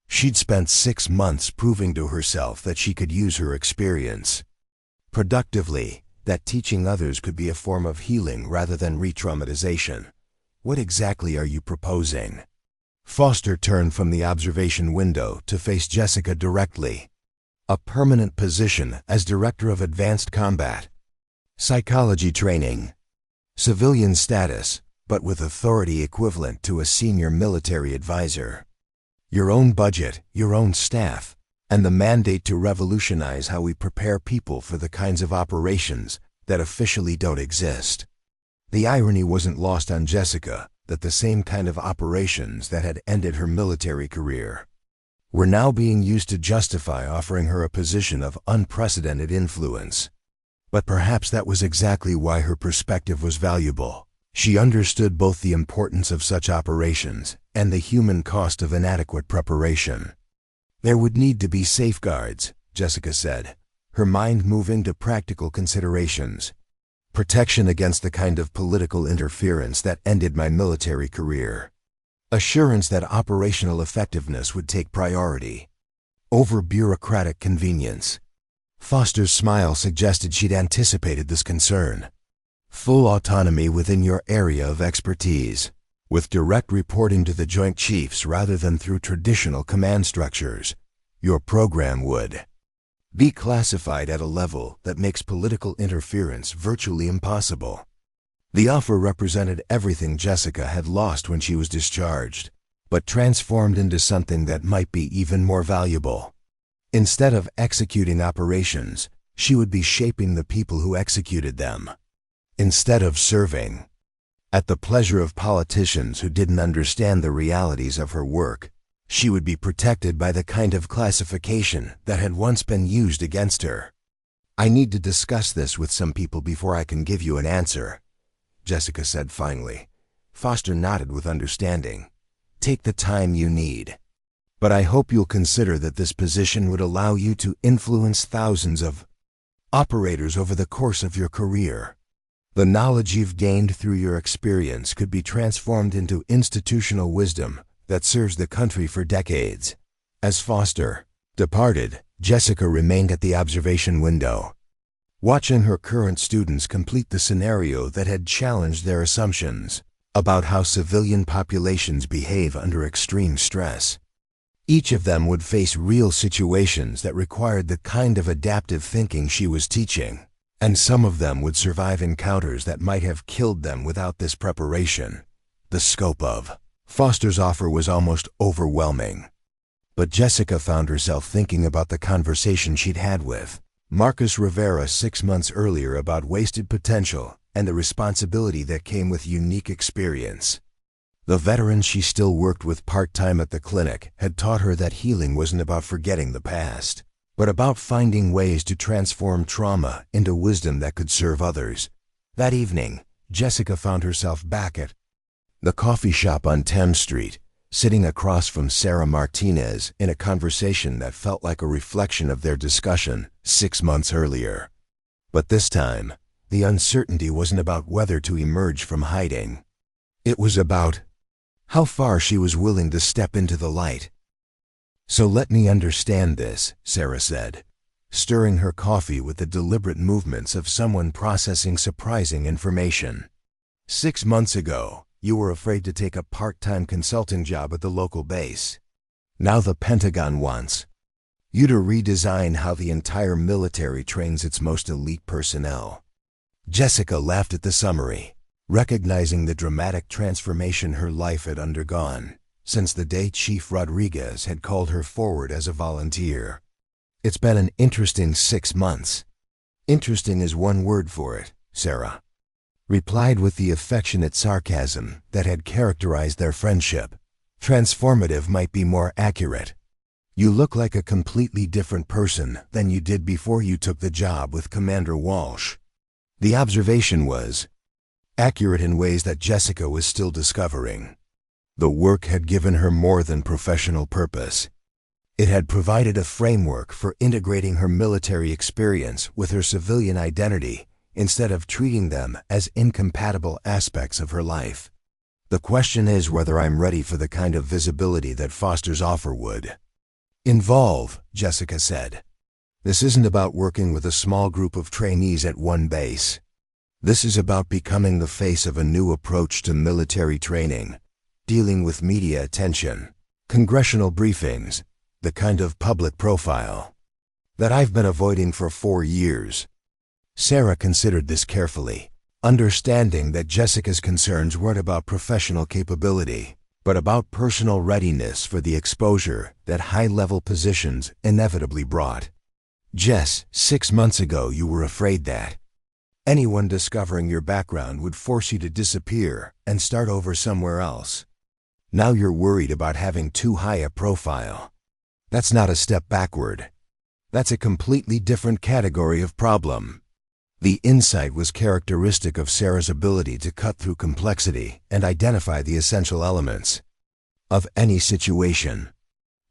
She'd spent 6 months proving to herself that she could use her experience productively, that teaching others could be a form of healing rather than re-traumatization. What exactly are you proposing? Foster turned from the observation window to face Jessica directly. A permanent position as Director of Advanced Combat Psychology Training. Civilian status, but with authority equivalent to a senior military advisor. Your own budget, your own staff, and the mandate to revolutionize how we prepare people for the kinds of operations that officially don't exist. The irony wasn't lost on Jessica that the same kind of operations that had ended her military career were now being used to justify offering her a position of unprecedented influence. But perhaps that was exactly why her perspective was valuable. She understood both the importance of such operations and the human cost of inadequate preparation. There would need to be safeguards, Jessica said, her mind moving to practical considerations. Protection against the kind of political interference that ended my military career. Assurance that operational effectiveness would take priority over bureaucratic convenience. Foster's smile suggested she'd anticipated this concern. Full autonomy within your area of expertise, with direct reporting to the Joint Chiefs rather than through traditional command structures. Your program would be classified at a level that makes political interference virtually impossible. The offer represented everything Jessica had lost when she was discharged, but transformed into something that might be even more valuable. Instead of executing operations, she would be shaping the people who executed them. Instead of serving at the pleasure of politicians who didn't understand the realities of her work, she would be protected by the kind of classification that had once been used against her. I need to discuss this with some people before I can give you an answer. Jessica said finally. Foster nodded with understanding. Take the time you need. But I hope you'll consider that this position would allow you to influence thousands of operators over the course of your career. The knowledge you've gained through your experience could be transformed into institutional wisdom that serves the country for decades. As Foster departed, Jessica remained at the observation window, watching her current students complete the scenario that had challenged their assumptions about how civilian populations behave under extreme stress. Each of them would face real situations that required the kind of adaptive thinking she was teaching, and some of them would survive encounters that might have killed them without this preparation. The scope of Foster's offer was almost overwhelming. But Jessica found herself thinking about the conversation she'd had with Marcus Rivera 6 months earlier about wasted potential and the responsibility that came with unique experience. The veteran she still worked with part-time at the clinic had taught her that healing wasn't about forgetting the past, but about finding ways to transform trauma into wisdom that could serve others. That evening, Jessica found herself back at the coffee shop on Thames Street, sitting across from Sarah Martinez in a conversation that felt like a reflection of their discussion 6 months earlier. But this time, the uncertainty wasn't about whether to emerge from hiding. It was about how far she was willing to step into the light. So let me understand this, Sarah said, stirring her coffee with the deliberate movements of someone processing surprising information. 6 months ago, you were afraid to take a part-time consulting job at the local base. Now the Pentagon wants you to redesign how the entire military trains its most elite personnel. Jessica laughed at the summary, recognizing the dramatic transformation her life had undergone since the day Chief Rodriguez had called her forward as a volunteer. It's been an interesting 6 months. Interesting is one word for it, Sarah replied with the affectionate sarcasm that had characterized their friendship. Transformative might be more accurate. You look like a completely different person than you did before you took the job with Commander Walsh. The observation was accurate in ways that Jessica was still discovering. The work had given her more than professional purpose. It had provided a framework for integrating her military experience with her civilian identity instead of treating them as incompatible aspects of her life. The question is whether I'm ready for the kind of visibility that Foster's offer would involve, Jessica said. This isn't about working with a small group of trainees at one base. This is about becoming the face of a new approach to military training, dealing with media attention, congressional briefings, the kind of public profile that I've been avoiding for 4 years. Sarah considered this carefully, understanding that Jessica's concerns weren't about professional capability, but about personal readiness for the exposure that high-level positions inevitably brought. Jess, 6 months ago you were afraid that anyone discovering your background would force you to disappear and start over somewhere else. Now you're worried about having too high a profile. That's not a step backward. That's a completely different category of problem. The insight was characteristic of Sarah's ability to cut through complexity and identify the essential elements of any situation.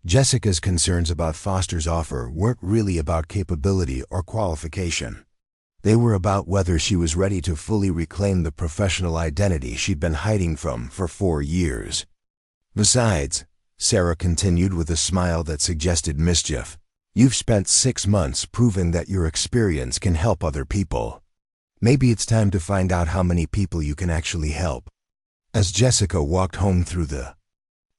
Jessica's concerns about Foster's offer weren't really about capability or qualification. They were about whether she was ready to fully reclaim the professional identity she'd been hiding from for 4 years. Besides, Sarah continued with a smile that suggested mischief, you've spent 6 months proving that your experience can help other people. Maybe it's time to find out how many people you can actually help. As Jessica walked home through the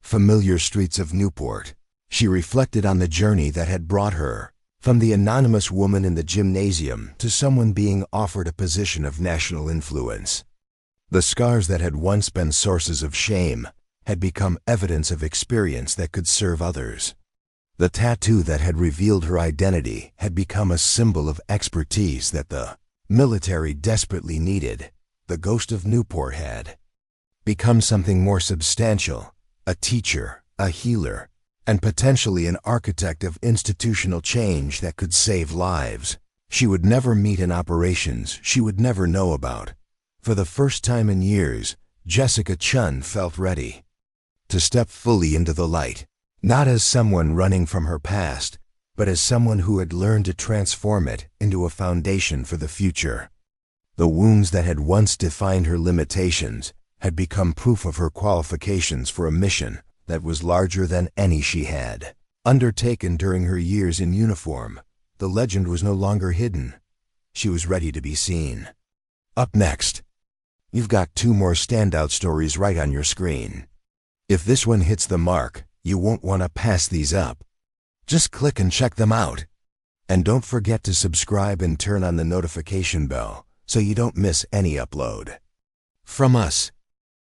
familiar streets of Newport, she reflected on the journey that had brought her from the anonymous woman in the gymnasium to someone being offered a position of national influence. The scars that had once been sources of shame had become evidence of experience that could serve others. The tattoo that had revealed her identity had become a symbol of expertise that the military desperately needed. The ghost of Newport had become something more substantial, a teacher, a healer, and potentially an architect of institutional change that could save lives. She would never meet in operations she would never know about. For the first time in years, Jessica Chun felt ready to step fully into the light, not as someone running from her past, but as someone who had learned to transform it into a foundation for the future. The wounds that had once defined her limitations had become proof of her qualifications for a mission that was larger than any she had undertaken during her years in uniform. The legend was no longer hidden. She was ready to be seen. Up next, you've got 2 more standout stories right on your screen. If this one hits the mark, you won't want to pass these up. Just click and check them out. And don't forget to subscribe and turn on the notification bell so you don't miss any upload. From us,